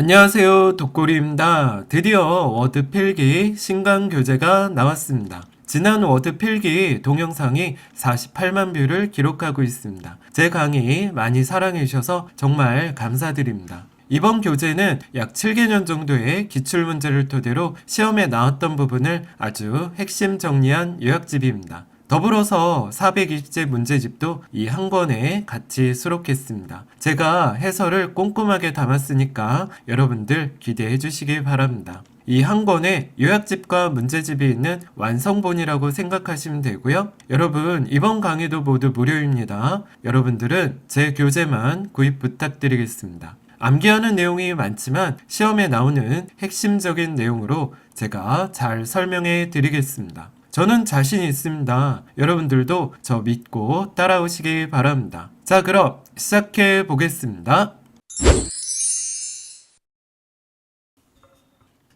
안녕하세요, 독고리입니다. 드디어 워드 필기 신강 교재가 나왔습니다. 지난 워드 필기 동영상이 48만 뷰를 기록하고 있습니다. 제 강의 많이 사랑해 주셔서 정말 감사드립니다. 이번 교재는 약 7개년 정도의 기출문제를 토대로 시험에 나왔던 부분을 아주 핵심 정리한 요약집입니다. 더불어서 420제 문제집도 이 한 권에 같이 수록했습니다. 제가 해설을 꼼꼼하게 담았으니까 여러분들 기대해 주시기 바랍니다. 이 한 권에 요약집과 문제집이 있는 완성본이라고 생각하시면 되고요. 여러분, 이번 강의도 모두 무료입니다. 여러분들은 제 교재만 구입 부탁드리겠습니다. 암기하는 내용이 많지만 시험에 나오는 핵심적인 내용으로 제가 잘 설명해 드리겠습니다. 저는 자신 있습니다. 여러분들도 저 믿고 따라오시기 바랍니다. 자, 그럼 시작해 보겠습니다.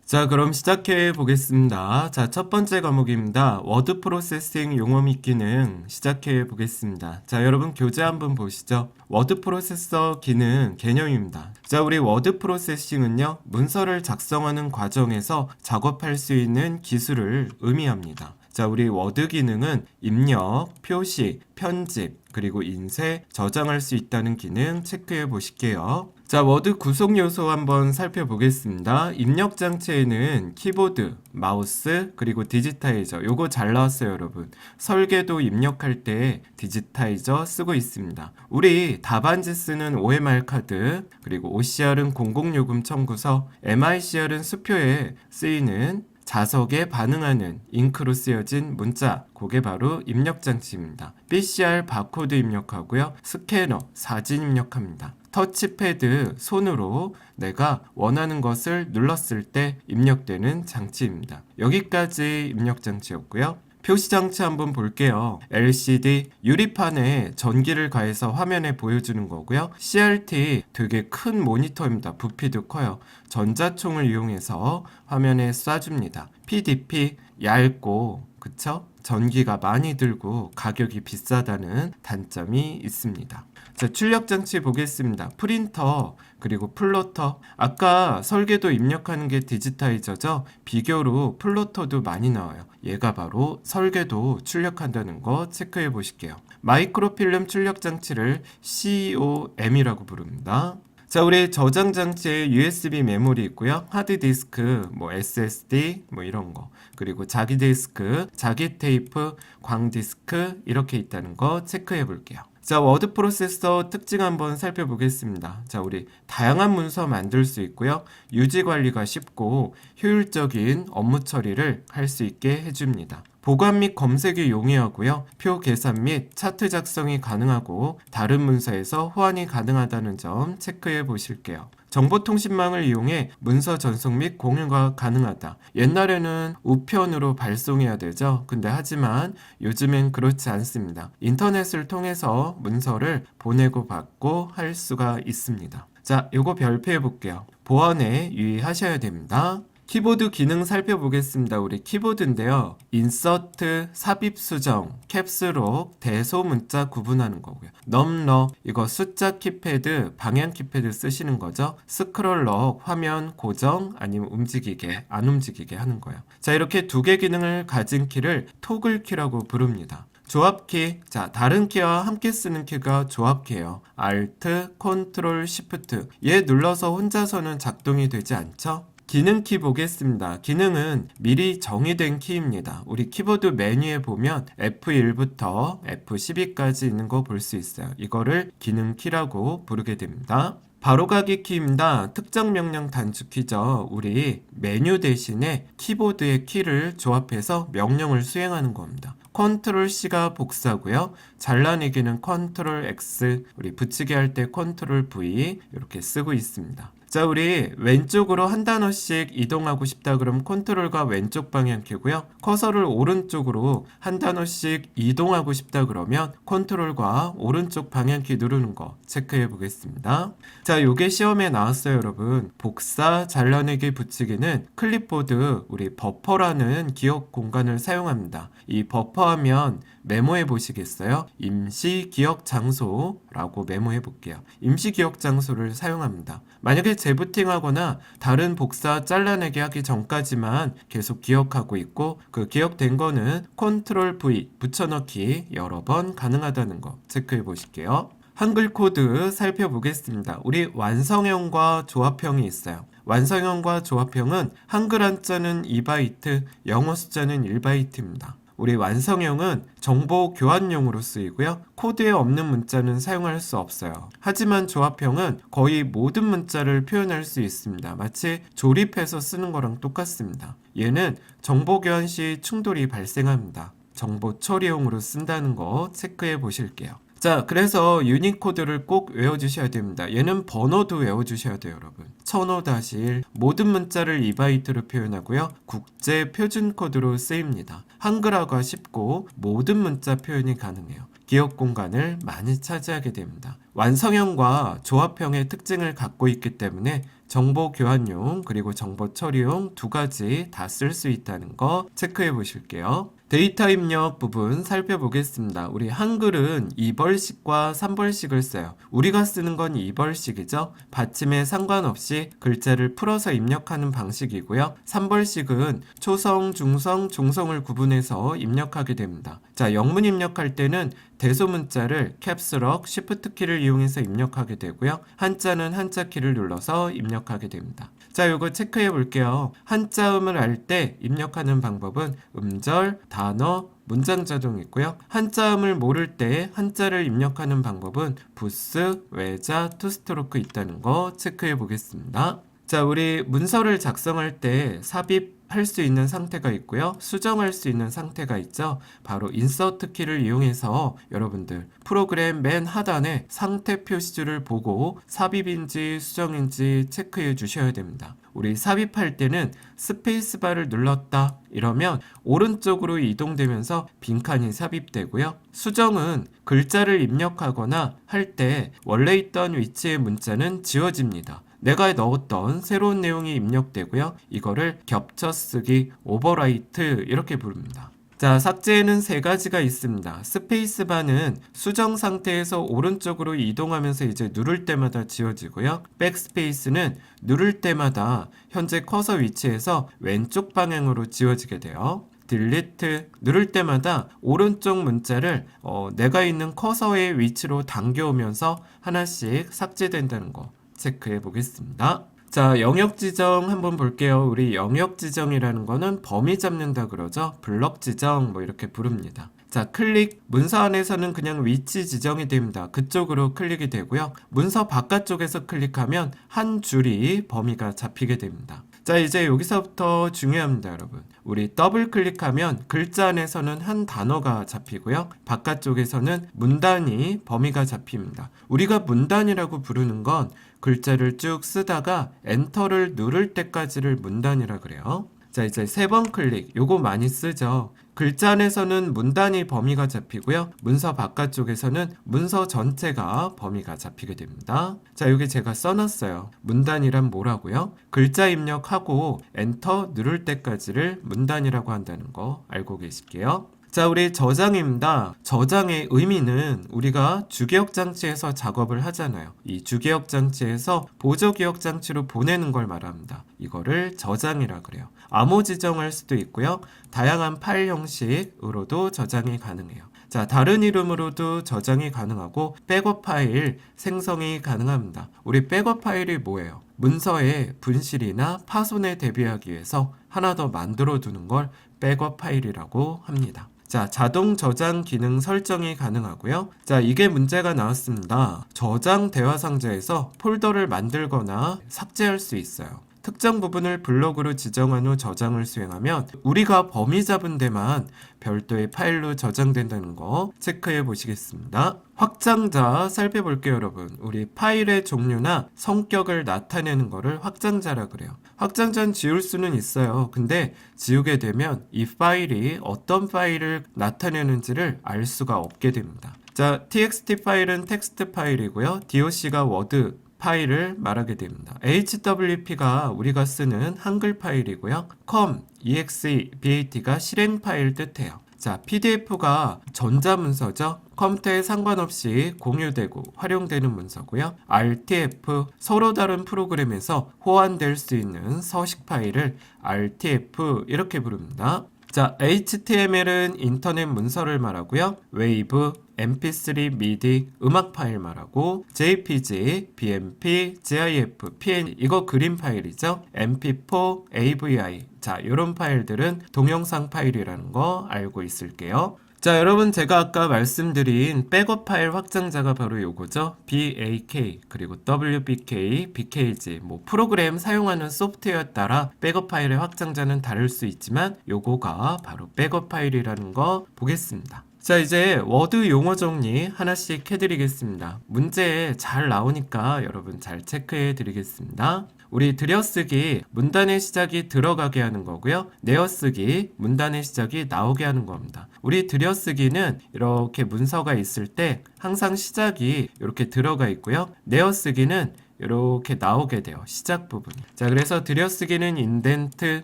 자, 그럼 시작해 보겠습니다. 자, 첫 번째 과목입니다. 워드 프로세싱 용어 및 기능 시작해 보겠습니다. 자, 여러분 교재 한번 보시죠. 워드 프로세서 기능 개념입니다. 자, 우리 워드 프로세싱은요, 문서를 작성하는 과정에서 작업할 수 있는 기술을 의미합니다. 자, 우리 워드 기능은 입력, 표시, 편집, 그리고 인쇄, 저장할 수 있다는 기능 체크해 보실게요. 자, 워드 구성 요소 한번 살펴보겠습니다. 입력 장치에는 키보드, 마우스, 그리고 디지타이저, 요거 잘 나왔어요, 여러분. 설계도 입력할 때 디지타이저 쓰고 있습니다. 우리 답안지 쓰는 OMR 카드, 그리고 OCR은 공공요금 청구서, MICR은 수표에 쓰이는 자석에 반응하는 잉크로 쓰여진 문자, 그게 바로 입력장치입니다. PCR 바코드 입력하고요. 스캐너, 사진 입력합니다. 터치패드, 손으로 내가 원하는 것을 눌렀을 때 입력되는 장치입니다. 여기까지 입력장치였고요. 표시장치 한번 볼게요. LCD, 유리판에 전기를 가해서 화면에 보여주는 거고요. CRT, 되게 큰 모니터입니다. 부피도 커요. 전자총을 이용해서 화면에 쏴줍니다. PDP, 얇고, 그쵸? 전기가 많이 들고 가격이 비싸다는 단점이 있습니다. 자, 출력 장치 보겠습니다. 프린터, 그리고 플로터. 아까 설계도 입력하는 게 디지타이저죠? 비교로 플로터도 많이 나와요. 얘가 바로 설계도 출력한다는 거 체크해 보실게요. 마이크로필름 출력 장치를 COM이라고 부릅니다. 자, 우리 저장 장치에 USB 메모리 있고요. 하드디스크, SSD, 이런 거. 그리고 자기 디스크, 자기 테이프, 광디스크 이렇게 있다는 거 체크해 볼게요. 자, 워드 프로세서 특징 한번 살펴보겠습니다. 자, 우리 다양한 문서 만들 수 있고요. 유지 관리가 쉽고 효율적인 업무 처리를 할 수 있게 해줍니다. 보관 및 검색이 용이하고요. 표 계산 및 차트 작성이 가능하고 다른 문서에서 호환이 가능하다는 점 체크해 보실게요. 정보통신망을 이용해 문서 전송 및 공유가 가능하다. 옛날에는 우편으로 발송해야 되죠. 근데 하지만 요즘엔 그렇지 않습니다. 인터넷을 통해서 문서를 보내고 받고 할 수가 있습니다. 자, 요거 별표해 볼게요. 보안에 유의하셔야 됩니다. 키보드 기능 살펴보겠습니다. 우리 키보드인데요. 인서트, 삽입 수정, 캡스록, 대소문자 구분하는 거고요. 넘럭, 이거 숫자 키패드, 방향 키패드 쓰시는 거죠. 스크롤럭, 화면 고정, 아니면 움직이게, 안 움직이게 하는 거예요. 자, 이렇게 두 개 기능을 가진 키를 토글 키라고 부릅니다. 조합키, 자, 다른 키와 함께 쓰는 키가 조합키예요. Alt, Ctrl, Shift. 얘 눌러서 혼자서는 작동이 되지 않죠? 기능 키 보겠습니다. 기능은 미리 정의된 키입니다. 우리 키보드 메뉴에 보면 F1부터 F12까지 있는 거 볼 수 있어요. 이거를 기능 키라고 부르게 됩니다. 바로가기 키입니다. 특정 명령 단축 키죠. 우리 메뉴 대신에 키보드의 키를 조합해서 명령을 수행하는 겁니다. 컨트롤 C가 복사고요. 잘라내기는 컨트롤 X, 우리 붙이기 할 때 컨트롤 V 이렇게 쓰고 있습니다. 자, 우리 왼쪽으로 한 단어씩 이동하고 싶다 그러면 컨트롤과 왼쪽 방향키고요. 커서를 오른쪽으로 한 단어씩 이동하고 싶다 그러면 컨트롤과 오른쪽 방향키 누르는 거 체크해 보겠습니다. 자, 요게 시험에 나왔어요, 여러분. 복사, 잘라내기, 붙이기는 클립보드, 우리 버퍼라는 기억 공간을 사용합니다. 이 버퍼하면 메모해 보시겠어요? 임시 기억 장소라고 메모해 볼게요. 임시 기억 장소를 사용합니다. 만약에 재부팅하거나 다른 복사 잘라내기 하기 전까지만 계속 기억하고 있고, 그 기억된 거는 컨트롤 V 붙여넣기 여러 번 가능하다는 거 체크해 보실게요. 한글 코드 살펴보겠습니다. 우리 완성형과 조합형이 있어요. 완성형과 조합형은 한글 한자는 2바이트, 영어 숫자는 1바이트입니다. 우리 완성형은 정보 교환용으로 쓰이고요. 코드에 없는 문자는 사용할 수 없어요. 하지만 조합형은 거의 모든 문자를 표현할 수 있습니다. 마치 조립해서 쓰는 거랑 똑같습니다. 얘는 정보 교환 시 충돌이 발생합니다. 정보 처리용으로 쓴다는 거 체크해 보실게요. 자, 그래서 유니코드를 꼭 외워주셔야 됩니다. 얘는 번호도 외워주셔야 돼요, 여러분. 1005-1 모든 문자를 2바이트로 표현하고요. 국제 표준 코드로 쓰입니다. 한글화가 쉽고 모든 문자 표현이 가능해요. 기억 공간을 많이 차지하게 됩니다. 완성형과 조합형의 특징을 갖고 있기 때문에 정보 교환용 그리고 정보 처리용 두 가지 다 쓸 수 있다는 거 체크해 보실게요. 데이터 입력 부분 살펴보겠습니다. 우리 한글은 2벌식과 3벌식을 써요. 우리가 쓰는 건 2벌식이죠. 받침에 상관없이 글자를 풀어서 입력하는 방식이고요. 3벌식은 초성, 중성, 종성을 구분해서 입력하게 됩니다. 자, 영문 입력할 때는 대소문자를 캡스럭, 쉬프트 키를 이용해서 입력하게 되고요. 한자는 한자 키를 눌러서 입력하게 됩니다. 자, 요거 체크해 볼게요. 한자음을 알 때 입력하는 방법은 음절, 단어, 문장 자동 있고요. 한자음을 모를 때 한자를 입력하는 방법은 부스, 외자, 투스트로크 있다는 거 체크해 보겠습니다. 자, 우리 문서를 작성할 때 삽입할 수 있는 상태가 있고요. 수정할 수 있는 상태가 있죠. 바로 인서트 키를 이용해서 여러분들 프로그램 맨 하단에 상태 표시줄을 보고 삽입인지 수정인지 체크해 주셔야 됩니다. 우리 삽입할 때는 스페이스바를 눌렀다 이러면 오른쪽으로 이동되면서 빈칸이 삽입되고요. 수정은 글자를 입력하거나 할 때 원래 있던 위치의 문자는 지워집니다. 내가 넣었던 새로운 내용이 입력되고요. 이거를 겹쳐쓰기, 오버라이트 이렇게 부릅니다. 자, 삭제에는 세 가지가 있습니다. 스페이스바는 수정 상태에서 오른쪽으로 이동하면서 이제 누를 때마다 지워지고요. 백스페이스는 누를 때마다 현재 커서 위치에서 왼쪽 방향으로 지워지게 돼요. 딜리트 누를 때마다 오른쪽 문자를 내가 있는 커서의 위치로 당겨오면서 하나씩 삭제된다는 거 체크해 보겠습니다. 자, 영역 지정 한번 볼게요. 우리 영역 지정이라는 거는 범위 잡는다 그러죠. 블럭 지정 뭐 이렇게 부릅니다. 자, 클릭 문서 안에서는 그냥 위치 지정이 됩니다. 그쪽으로 클릭이 되고요. 문서 바깥쪽에서 클릭하면 한 줄이 범위가 잡히게 됩니다. 자, 이제 여기서부터 중요합니다, 여러분. 우리 더블 클릭하면 글자 안에서는 한 단어가 잡히고요. 바깥쪽에서는 문단위 범위가 잡힙니다. 우리가 문단이라고 부르는 건 글자를 쭉 쓰다가 엔터를 누를 때까지를 문단이라 그래요. 자, 이제 3번 클릭 요거 많이 쓰죠. 글자 안에서는 문단위 범위가 잡히고요. 문서 바깥쪽에서는 문서 전체가 범위가 잡히게 됩니다. 자, 여기 제가 써놨어요. 문단이란 뭐라고요? 글자 입력하고 엔터 누를 때까지를 문단이라고 한다는 거 알고 계실게요. 자, 우리 저장입니다. 저장의 의미는 우리가 주기억장치에서 작업을 하잖아요. 이 주기억장치에서 보조기억장치로 보내는 걸 말합니다. 이거를 저장이라 그래요. 암호 지정할 수도 있고요. 다양한 파일 형식으로도 저장이 가능해요. 자, 다른 이름으로도 저장이 가능하고 백업 파일 생성이 가능합니다. 우리 백업 파일이 뭐예요? 문서의 분실이나 파손에 대비하기 위해서 하나 더 만들어 두는 걸 백업 파일이라고 합니다. 자, 자동 저장 기능 설정이 가능하고요. 자, 이게 문제가 나왔습니다. 저장 대화 상자에서 폴더를 만들거나 삭제할 수 있어요. 특정 부분을 블록으로 지정한 후 저장을 수행하면 우리가 범위 잡은 데만 별도의 파일로 저장된다는 거 체크해 보시겠습니다. 확장자 살펴볼게요, 여러분. 우리 파일의 종류나 성격을 나타내는 거를 확장자라 그래요. 확장자는 지울 수는 있어요. 근데 지우게 되면 이 파일이 어떤 파일을 나타내는지를 알 수가 없게 됩니다. 자, txt 파일은 텍스트 파일이고요. doc가 워드 파일을 말하게 됩니다. hwp가 우리가 쓰는 한글 파일이고요. com, exe, bat가 실행 파일 뜻해요. 자, PDF가 전자문서죠. 컴퓨터에 상관없이 공유되고 활용되는 문서고요. RTF, 서로 다른 프로그램에서 호환될 수 있는 서식 파일을 RTF 이렇게 부릅니다. 자, HTML은 인터넷 문서를 말하고요. 웨이브, MP3, MIDI, 음악 파일 말하고 JPG, BMP, GIF, PNG 이거 그림 파일이죠. MP4, AVI 자, 이런 파일들은 동영상 파일이라는 거 알고 있을게요. 자, 여러분 제가 아까 말씀드린 백업 파일 확장자가 바로 요거죠. BAK 그리고 WBK, BKG 뭐 프로그램 사용하는 소프트웨어에 따라 백업 파일의 확장자는 다를 수 있지만 요거가 바로 백업 파일이라는 거 보겠습니다. 자, 이제 워드 용어 정리 하나씩 해드리겠습니다. 문제에 잘 나오니까 여러분 잘 체크해 드리겠습니다. 우리 들여쓰기 문단의 시작이 들어가게 하는 거고요. 내어쓰기 문단의 시작이 나오게 하는 겁니다. 우리 들여쓰기는 이렇게 문서가 있을 때 항상 시작이 이렇게 들어가 있고요. 내어쓰기는 이렇게 나오게 돼요. 시작 부분이. 자, 그래서 들여쓰기는 인덴트,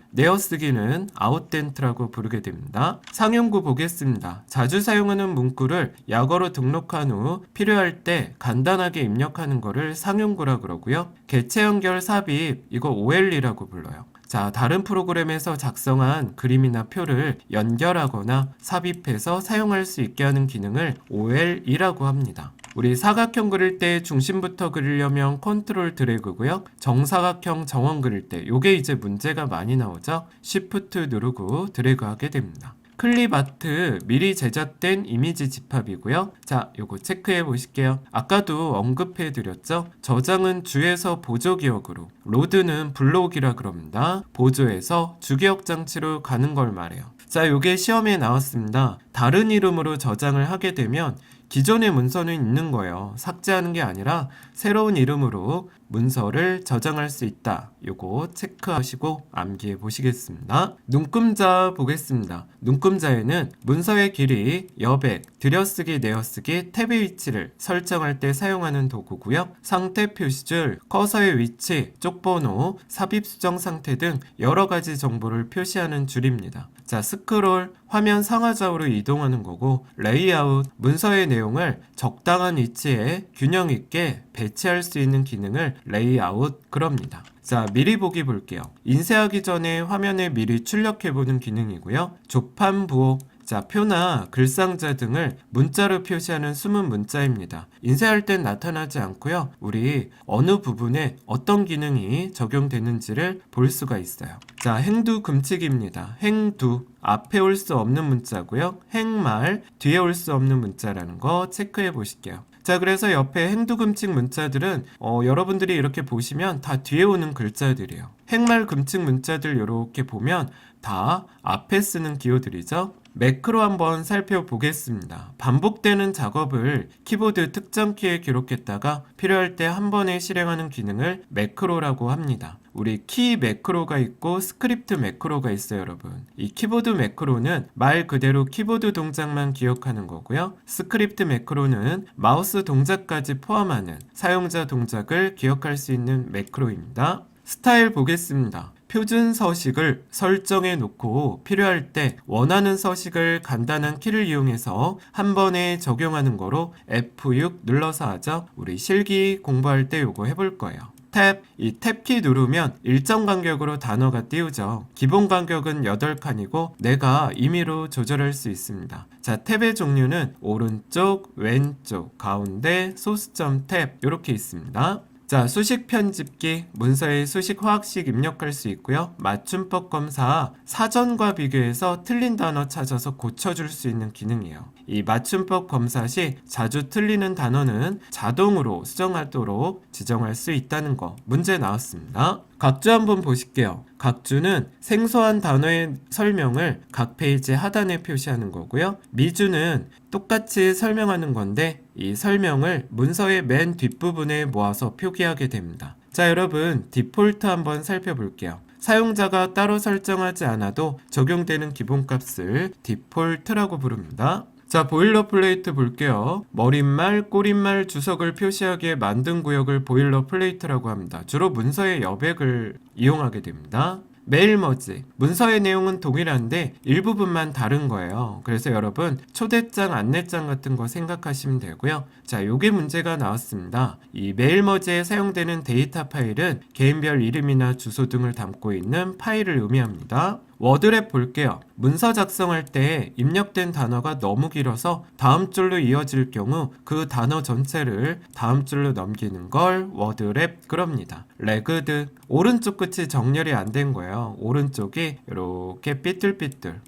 내어쓰기는 아웃덴트라고 부르게 됩니다. 상용구 보겠습니다. 자주 사용하는 문구를 약어로 등록한 후 필요할 때 간단하게 입력하는 거를 상용구라 그러고요. 개체 연결 삽입, 이거 OL이라고 불러요. 자, 다른 프로그램에서 작성한 그림이나 표를 연결하거나 삽입해서 사용할 수 있게 하는 기능을 OL이라고 합니다. 우리 사각형 그릴 때 중심부터 그리려면 컨트롤 드래그고요. 정사각형 정원 그릴 때 요게 이제 문제가 많이 나오죠. Shift 누르고 드래그 하게 됩니다. 클립 아트 미리 제작된 이미지 집합이고요. 자, 요거 체크해 보실게요. 아까도 언급해 드렸죠. 저장은 주에서 보조 기억으로, 로드는 블록이라 그럽니다. 보조에서 주기억 장치로 가는 걸 말해요. 자, 요게 시험에 나왔습니다. 다른 이름으로 저장을 하게 되면 기존의 문서는 있는 거예요. 삭제하는 게 아니라 새로운 이름으로 문서를 저장할 수 있다. 요거 체크하시고 암기해 보시겠습니다. 눈금자 보겠습니다. 눈금자에는 문서의 길이, 여백, 들여쓰기, 내어쓰기, 탭의 위치를 설정할 때 사용하는 도구고요. 상태 표시줄, 커서의 위치, 쪽번호, 삽입 수정 상태 등 여러 가지 정보를 표시하는 줄입니다. 자, 스크롤, 화면 상하좌우로 이동하는 거고, 레이아웃, 문서의 내용을 적당한 위치에 균형 있게 배치할 수 있는 기능을 레이아웃 그럽니다. 자, 미리 보기 볼게요. 인쇄하기 전에 화면에 미리 출력해보는 기능이고요. 조판 부호, 자, 표나 글상자 등을 문자로 표시하는 숨은 문자입니다. 인쇄할 땐 나타나지 않고요. 우리 어느 부분에 어떤 기능이 적용되는지를 볼 수가 있어요. 자, 행두 금칙입니다. 행두 앞에 올 수 없는 문자고요. 행말 뒤에 올 수 없는 문자라는 거 체크해 보실게요. 자, 그래서 옆에 행두금칙 문자들은 여러분들이 이렇게 보시면 다 뒤에 오는 글자들이에요. 행말 금칙 문자들 이렇게 보면 다 앞에 쓰는 기호들이죠. 매크로 한번 살펴보겠습니다. 반복되는 작업을 키보드 특정 키에 기록했다가 필요할 때 한 번에 실행하는 기능을 매크로라고 합니다. 우리 키 매크로가 있고 스크립트 매크로가 있어요, 여러분. 이 키보드 매크로는 말 그대로 키보드 동작만 기억하는 거고요. 스크립트 매크로는 마우스 동작까지 포함하는 사용자 동작을 기억할 수 있는 매크로입니다. 스타일 보겠습니다. 표준 서식을 설정해 놓고 필요할 때 원하는 서식을 간단한 키를 이용해서 한 번에 적용하는 거로 F6 눌러서 하죠. 우리 실기 공부할 때 요거 해볼 거예요. 탭, 이 탭키 누르면 일정 간격으로 단어가 띄우죠. 기본 간격은 8칸이고 내가 임의로 조절할 수 있습니다. 자, 탭의 종류는 오른쪽, 왼쪽, 가운데, 소수점 탭 이렇게 있습니다. 자, 수식 편집기, 문서에 수식 화학식 입력할 수 있고요. 맞춤법 검사, 사전과 비교해서 틀린 단어 찾아서 고쳐줄 수 있는 기능이에요. 이 맞춤법 검사 시 자주 틀리는 단어는 자동으로 수정하도록 지정할 수 있다는 거 문제 나왔습니다. 각주 한번 보실게요. 각주는 생소한 단어의 설명을 각 페이지 하단에 표시하는 거고요. 미주는 똑같이 설명하는 건데 이 설명을 문서의 맨 뒷부분에 모아서 표기하게 됩니다. 자, 여러분 디폴트 한번 살펴볼게요. 사용자가 따로 설정하지 않아도 적용되는 기본값을 디폴트라고 부릅니다. 자, 보일러플레이트 볼게요. 머릿말, 꼬릿말, 주석을 표시하기에 만든 구역을 보일러플레이트라고 합니다. 주로 문서의 여백을 이용하게 됩니다. 메일 머지. 문서의 내용은 동일한데 일부분만 다른 거예요. 그래서 여러분 초대장, 안내장 같은 거 생각하시면 되고요. 자, 요게 문제가 나왔습니다. 이 메일 머지에 사용되는 데이터 파일은 개인별 이름이나 주소 등을 담고 있는 파일을 의미합니다. 워드랩 볼게요. 문서 작성할 때 입력된 단어가 너무 길어서 다음 줄로 이어질 경우 그 단어 전체를 다음 줄로 넘기는 걸 워드랩 그럽니다. 레그드. 오른쪽 끝이 정렬이 안 된 거예요. 오른쪽이 이렇게 삐뚤삐뚤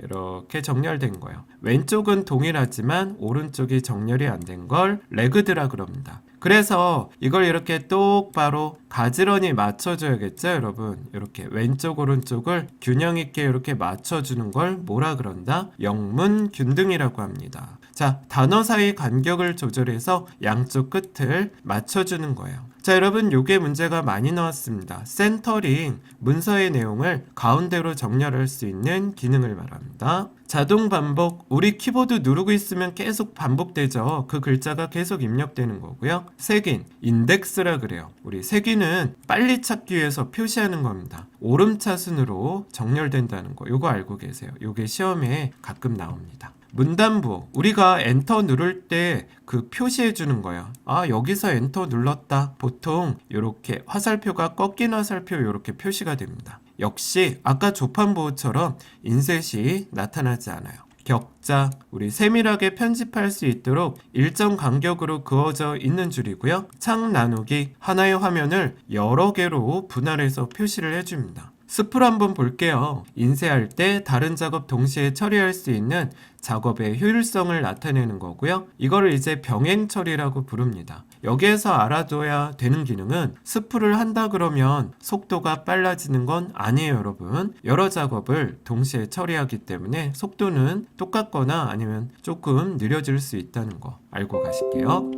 이렇게 정렬된 거예요. 왼쪽은 동일하지만 오른쪽이 정렬이 안 된 걸 레그드라 그럽니다. 그래서 이걸 이렇게 똑바로 가지런히 맞춰줘야겠죠, 여러분. 이렇게 왼쪽 오른쪽을 균형 있게 이렇게 맞춰주는 걸 뭐라 그런다? 영문 균등이라고 합니다. 자, 단어 사이 간격을 조절해서 양쪽 끝을 맞춰주는 거예요. 자, 여러분 요게 문제가 많이 나왔습니다. 센터링, 문서의 내용을 가운데로 정렬할 수 있는 기능을 말합니다. 자동 반복, 우리 키보드 누르고 있으면 계속 반복되죠. 그 글자가 계속 입력되는 거고요. 색인, 인덱스라 그래요. 우리 색인은 빨리 찾기 위해서 표시하는 겁니다. 오름차순으로 정렬된다는 거, 요거 알고 계세요. 요게 시험에 가끔 나옵니다. 문단부, 우리가 엔터 누를 때 그 표시해 주는 거예요. 아, 여기서 엔터 눌렀다. 보통 이렇게 화살표가 꺾인 화살표 이렇게 표시가 됩니다. 역시 아까 조판보호처럼 인셋이 나타나지 않아요. 격자, 우리 세밀하게 편집할 수 있도록 일정 간격으로 그어져 있는 줄이고요. 창 나누기, 하나의 화면을 여러 개로 분할해서 표시를 해줍니다. 스프를 한번 볼게요. 인쇄할 때 다른 작업 동시에 처리할 수 있는 작업의 효율성을 나타내는 거고요. 이거를 이제 병행 처리라고 부릅니다. 여기에서 알아둬야 되는 기능은 스프를 한다 그러면 속도가 빨라지는 건 아니에요, 여러분. 여러 작업을 동시에 처리하기 때문에 속도는 똑같거나 아니면 조금 느려질 수 있다는 거 알고 가실게요.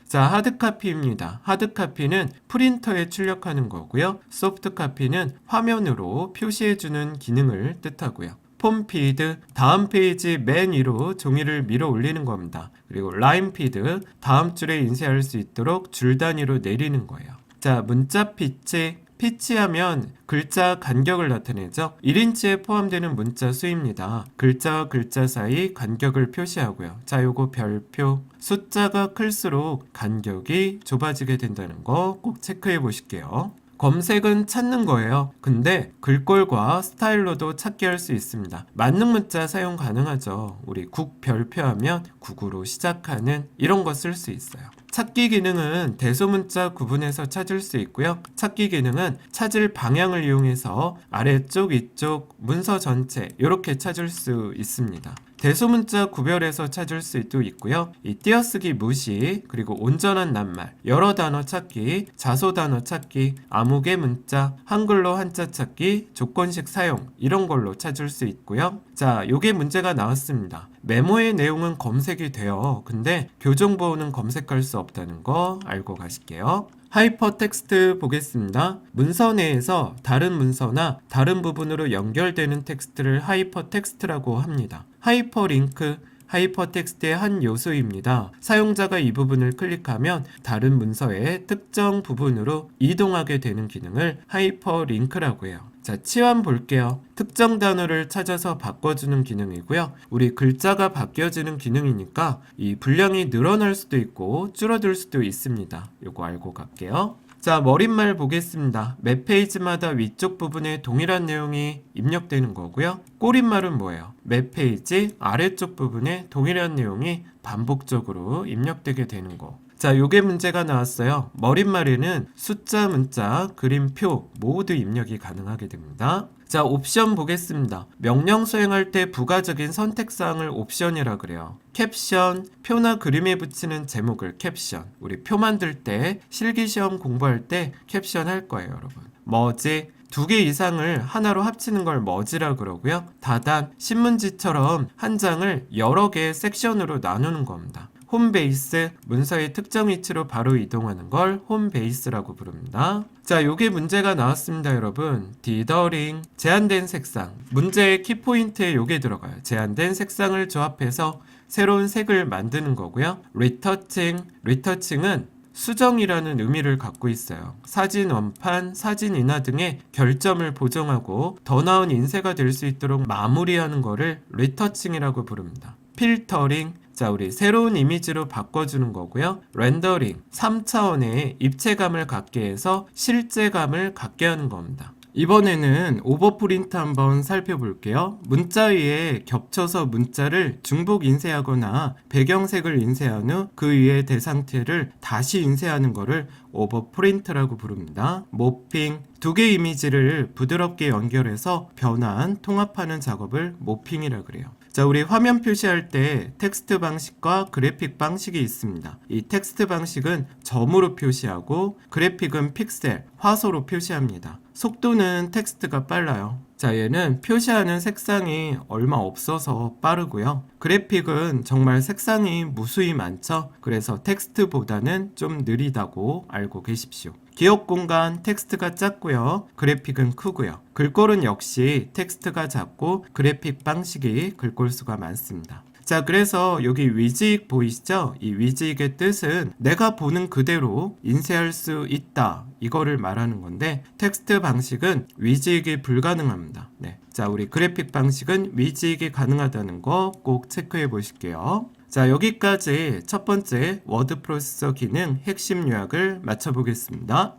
자, 하드카피입니다. 하드카피는 프린터에 출력하는 거고요. 소프트카피는 화면으로 표시해주는 기능을 뜻하고요. 폼피드, 다음 페이지 맨 위로 종이를 밀어 올리는 겁니다. 그리고 라인피드, 다음 줄에 인쇄할 수 있도록 줄 단위로 내리는 거예요. 자, 문자 피치하면 글자 간격을 나타내죠. 1인치에 포함되는 문자 수입니다. 글자와 글자 사이 간격을 표시하고요. 자, 요거 별표. 숫자가 클수록 간격이 좁아지게 된다는 거 꼭 체크해 보실게요. 검색은 찾는 거예요. 근데 글꼴과 스타일로도 찾기 할 수 있습니다. 만능 문자 사용 가능하죠. 우리 국 별표하면 국으로 시작하는 이런 거 쓸 수 있어요. 찾기 기능은 대소문자 구분해서 찾을 수 있고요. 찾기 기능은 찾을 방향을 이용해서 아래쪽, 위쪽, 문서 전체 이렇게 찾을 수 있습니다. 대소문자 구별해서 찾을 수도 있고요. 이 띄어쓰기 무시, 그리고 온전한 낱말, 여러 단어 찾기, 자소 단어 찾기, 암흑의 문자, 한글로 한자 찾기, 조건식 사용 이런 걸로 찾을 수 있고요. 자, 요게 문제가 나왔습니다. 메모의 내용은 검색이 돼요. 근데 교정보호는 검색할 수 없다는 거 알고 가실게요. 하이퍼텍스트 보겠습니다. 문서 내에서 다른 문서나 다른 부분으로 연결되는 텍스트를 하이퍼텍스트라고 합니다. 하이퍼링크, 하이퍼텍스트의 한 요소입니다. 사용자가 이 부분을 클릭하면 다른 문서의 특정 부분으로 이동하게 되는 기능을 하이퍼링크라고 해요. 자, 치환 볼게요. 특정 단어를 찾아서 바꿔주는 기능이고요. 우리 글자가 바뀌어지는 기능이니까 이 분량이 늘어날 수도 있고 줄어들 수도 있습니다. 요거 알고 갈게요. 자, 머릿말 보겠습니다. 매 페이지마다 위쪽 부분에 동일한 내용이 입력되는 거고요. 꼬릿말은 뭐예요? 매 페이지 아래쪽 부분에 동일한 내용이 반복적으로 입력되게 되는 거. 자, 요게 문제가 나왔어요. 머릿말에는 숫자, 문자, 그림표 모두 입력이 가능하게 됩니다. 자, 옵션 보겠습니다. 명령 수행할 때 부가적인 선택사항을 옵션이라 그래요. 캡션, 표나 그림에 붙이는 제목을 캡션. 우리 표 만들 때, 실기시험 공부할 때 캡션 할 거예요, 여러분. 머지, 2개 이상을 하나로 합치는 걸 머지라 그러고요. 다단, 신문지처럼 한 장을 여러 개의 섹션으로 나누는 겁니다. 홈베이스, 문서의 특정 위치로 바로 이동하는 걸 홈베이스라고 부릅니다. 자, 요게 문제가 나왔습니다, 여러분. 디더링, 제한된 색상. 문제의 키포인트에 요게 들어가요. 제한된 색상을 조합해서 새로운 색을 만드는 거고요. 리터칭은 수정이라는 의미를 갖고 있어요. 사진 원판, 사진 인화 등의 결점을 보정하고 더 나은 인쇄가 될 수 있도록 마무리하는 거를 리터칭이라고 부릅니다. 필터링, 자, 우리 새로운 이미지로 바꿔주는 거고요. 렌더링, 3차원의 입체감을 갖게 해서 실제감을 갖게 하는 겁니다. 이번에는 오버프린트 한번 살펴볼게요. 문자 위에 겹쳐서 문자를 중복 인쇄하거나 배경색을 인쇄한 후 그 위에 대상태를 다시 인쇄하는 것을 오버프린트라고 부릅니다. 모핑, 두 개의 이미지를 부드럽게 연결해서 변환, 통합하는 작업을 모핑이라 그래요. 자, 우리 화면 표시할 때 텍스트 방식과 그래픽 방식이 있습니다. 이 텍스트 방식은 점으로 표시하고 그래픽은 픽셀, 화소로 표시합니다. 속도는 텍스트가 빨라요. 자, 얘는 표시하는 색상이 얼마 없어서 빠르고요. 그래픽은 정말 색상이 무수히 많죠. 그래서 텍스트보다는 좀 느리다고 알고 계십시오. 기억 공간 텍스트가 작고요. 그래픽은 크고요. 글꼴은 역시 텍스트가 작고 그래픽 방식이 글꼴 수가 많습니다. 자, 그래서 여기 위지익 보이시죠? 이 위지익의 뜻은 내가 보는 그대로 인쇄할 수 있다, 이거를 말하는 건데, 텍스트 방식은 위지익이 불가능합니다. 네. 자, 우리 그래픽 방식은 위지익이 가능하다는 거 꼭 체크해 보실게요. 자, 여기까지 첫 번째 워드 프로세서 기능 핵심 요약을 마쳐보겠습니다.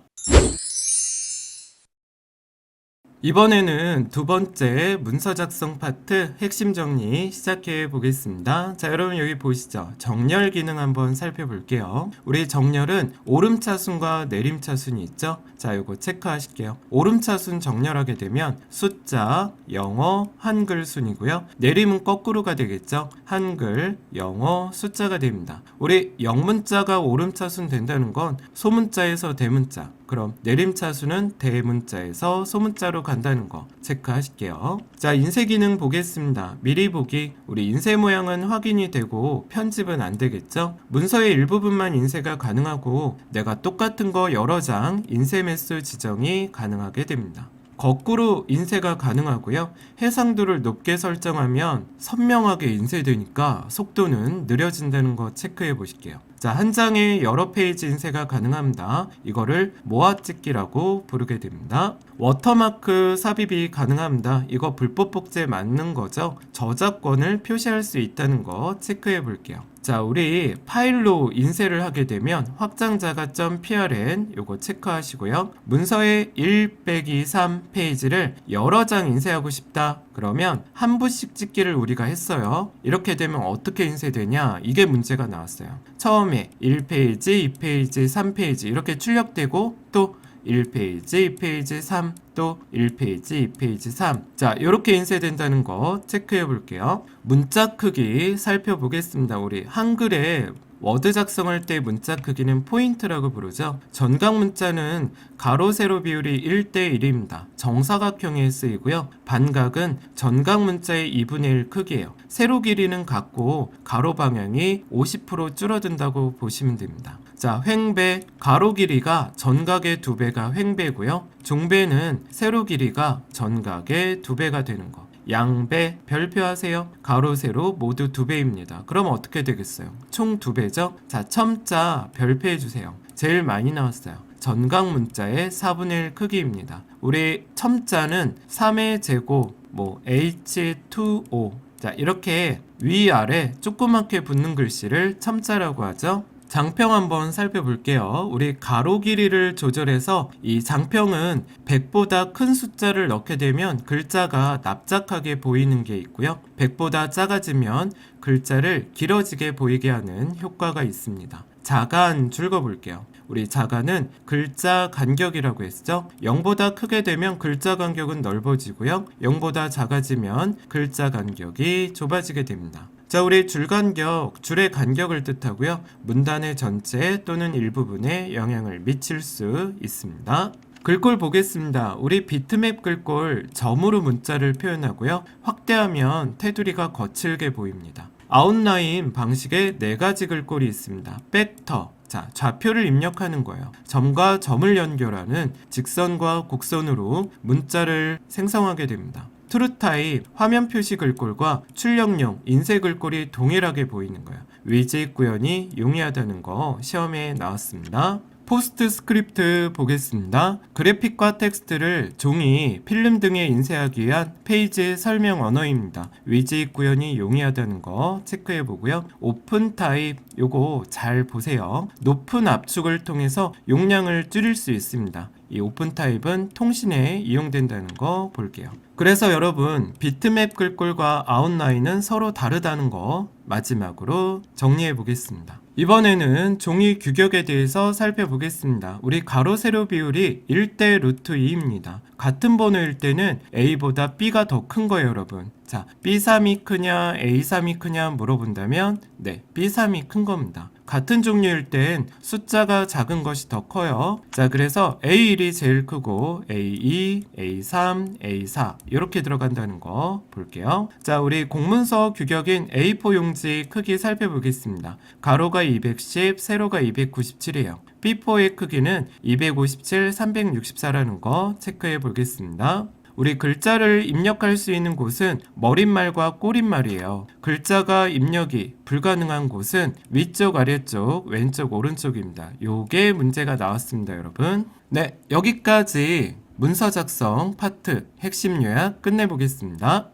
이번에는 두 번째 문서 작성 파트 핵심 정리 시작해 보겠습니다. 자, 여러분 여기 보시죠. 정렬 기능 한번 살펴볼게요. 우리 정렬은 오름차순과 내림차순이 있죠. 자, 요거 체크하실게요. 오름차순 정렬하게 되면 숫자, 영어, 한글 순이고요. 내림은 거꾸로가 되겠죠. 한글, 영어, 숫자가 됩니다. 우리 영문자가 오름차순 된다는 건 소문자에서 대문자, 그럼 내림차순은 대문자에서 소문자로 간다는 거 체크하실게요. 자, 인쇄 기능 보겠습니다. 미리 보기. 우리 인쇄 모양은 확인이 되고 편집은 안 되겠죠? 문서의 일부분만 인쇄가 가능하고 내가 똑같은 거 여러 장 인쇄 매수 지정이 가능하게 됩니다. 거꾸로 인쇄가 가능하고요. 해상도를 높게 설정하면 선명하게 인쇄되니까 속도는 느려진다는 거 체크해 보실게요. 자, 한 장에 여러 페이지 인쇄가 가능합니다. 이거를 모아찍기라고 부르게 됩니다. 워터마크 삽입이 가능합니다. 이거 불법 복제 맞는 거죠? 저작권을 표시할 수 있다는 거 체크해 볼게요. 자, 우리 파일로 인쇄를 하게 되면 확장자가 .prn 요거 체크하시고요. 문서의 1/3 페이지를 여러 장 인쇄하고 싶다. 그러면 한 부씩 찍기를 우리가 했어요. 이렇게 되면 어떻게 인쇄되냐? 이게 문제가 나왔어요. 처음에 1페이지, 2페이지, 3페이지 이렇게 출력되고 또 1페이지, 2페이지, 3, 또 1페이지, 2페이지, 3. 자, 이렇게 인쇄된다는 거 체크해 볼게요. 문자 크기 살펴보겠습니다. 우리 한글에 워드 작성할 때 문자 크기는 포인트라고 부르죠. 전각 문자는 가로 세로 비율이 1:1입니다. 정사각형에 쓰이고요. 반각은 전각 문자의 2분의 1 크기예요. 세로 길이는 같고 가로 방향이 50% 줄어든다고 보시면 됩니다. 자, 횡배, 가로 길이가 전각의 2배가 횡배고요. 중배는 세로 길이가 전각의 2배가 되는 거. 양배, 별표 하세요. 가로, 세로 모두 2배입니다. 그럼 어떻게 되겠어요? 총 2배죠? 자, 첨자 별표 해주세요. 제일 많이 나왔어요. 전각 문자의 4분의 1 크기입니다. 우리 첨자는 3의 제곱, H2O. 자, 이렇게 위아래 조그맣게 붙는 글씨를 첨자라고 하죠. 장평 한번 살펴볼게요. 우리 가로 길이를 조절해서 이 장평은 100보다 큰 숫자를 넣게 되면 글자가 납작하게 보이는 게 있고요. 100보다 작아지면 글자를 길어지게 보이게 하는 효과가 있습니다. 자간 줄거볼게요. 우리 자간은 글자 간격이라고 했죠. 0보다 크게 되면 글자 간격은 넓어지고요. 0보다 작아지면 글자 간격이 좁아지게 됩니다. 자, 우리 줄 간격, 줄의 간격을 뜻하고요. 문단의 전체 또는 일부분에 영향을 미칠 수 있습니다. 글꼴 보겠습니다. 우리 비트맵 글꼴 점으로 문자를 표현하고요. 확대하면 테두리가 거칠게 보입니다. 아웃라인 방식의 4가지 글꼴이 있습니다. 벡터, 자, 좌표를 입력하는 거예요. 점과 점을 연결하는 직선과 곡선으로 문자를 생성하게 됩니다. 트루 타입 화면 표시 글꼴과 출력용 인쇄 글꼴이 동일하게 보이는 거예요. 위젯 구현이 용이하다는 거 시험에 나왔습니다. 포스트 스크립트 보겠습니다. 그래픽과 텍스트를 종이, 필름 등에 인쇄하기 위한 페이지 설명 언어입니다. 위젯 구현이 용이하다는 거 체크해 보고요. 오픈 타입 요거 잘 보세요. 높은 압축을 통해서 용량을 줄일 수 있습니다. 이 오픈 타입은 통신에 이용된다는 거 볼게요. 그래서 여러분 비트맵 글꼴과 아웃라인은 서로 다르다는 거 마지막으로 정리해 보겠습니다. 이번에는 종이 규격에 대해서 살펴보겠습니다. 우리 가로 세로 비율이 1대 루트 2입니다. 같은 번호일 때는 A보다 B가 더 큰 거예요, 여러분. 자, B3이 크냐 A3이 크냐 물어본다면 네, B3이 큰 겁니다. 같은 종류일 땐 숫자가 작은 것이 더 커요. 자, 그래서 A1이 제일 크고 A2, A3, A4 이렇게 들어간다는 거 볼게요. 자, 우리 공문서 규격인 A4 용지 크기 살펴보겠습니다. 가로가 210, 세로가 297이에요. B4의 크기는 257, 364라는 거 체크해 보겠습니다. 우리 글자를 입력할 수 있는 곳은 머릿말과 꼬릿말이에요. 글자가 입력이 불가능한 곳은 위쪽, 아래쪽, 왼쪽, 오른쪽입니다. 요게 문제가 나왔습니다, 여러분. 네, 여기까지 문서 작성 파트 핵심 요약 끝내보겠습니다.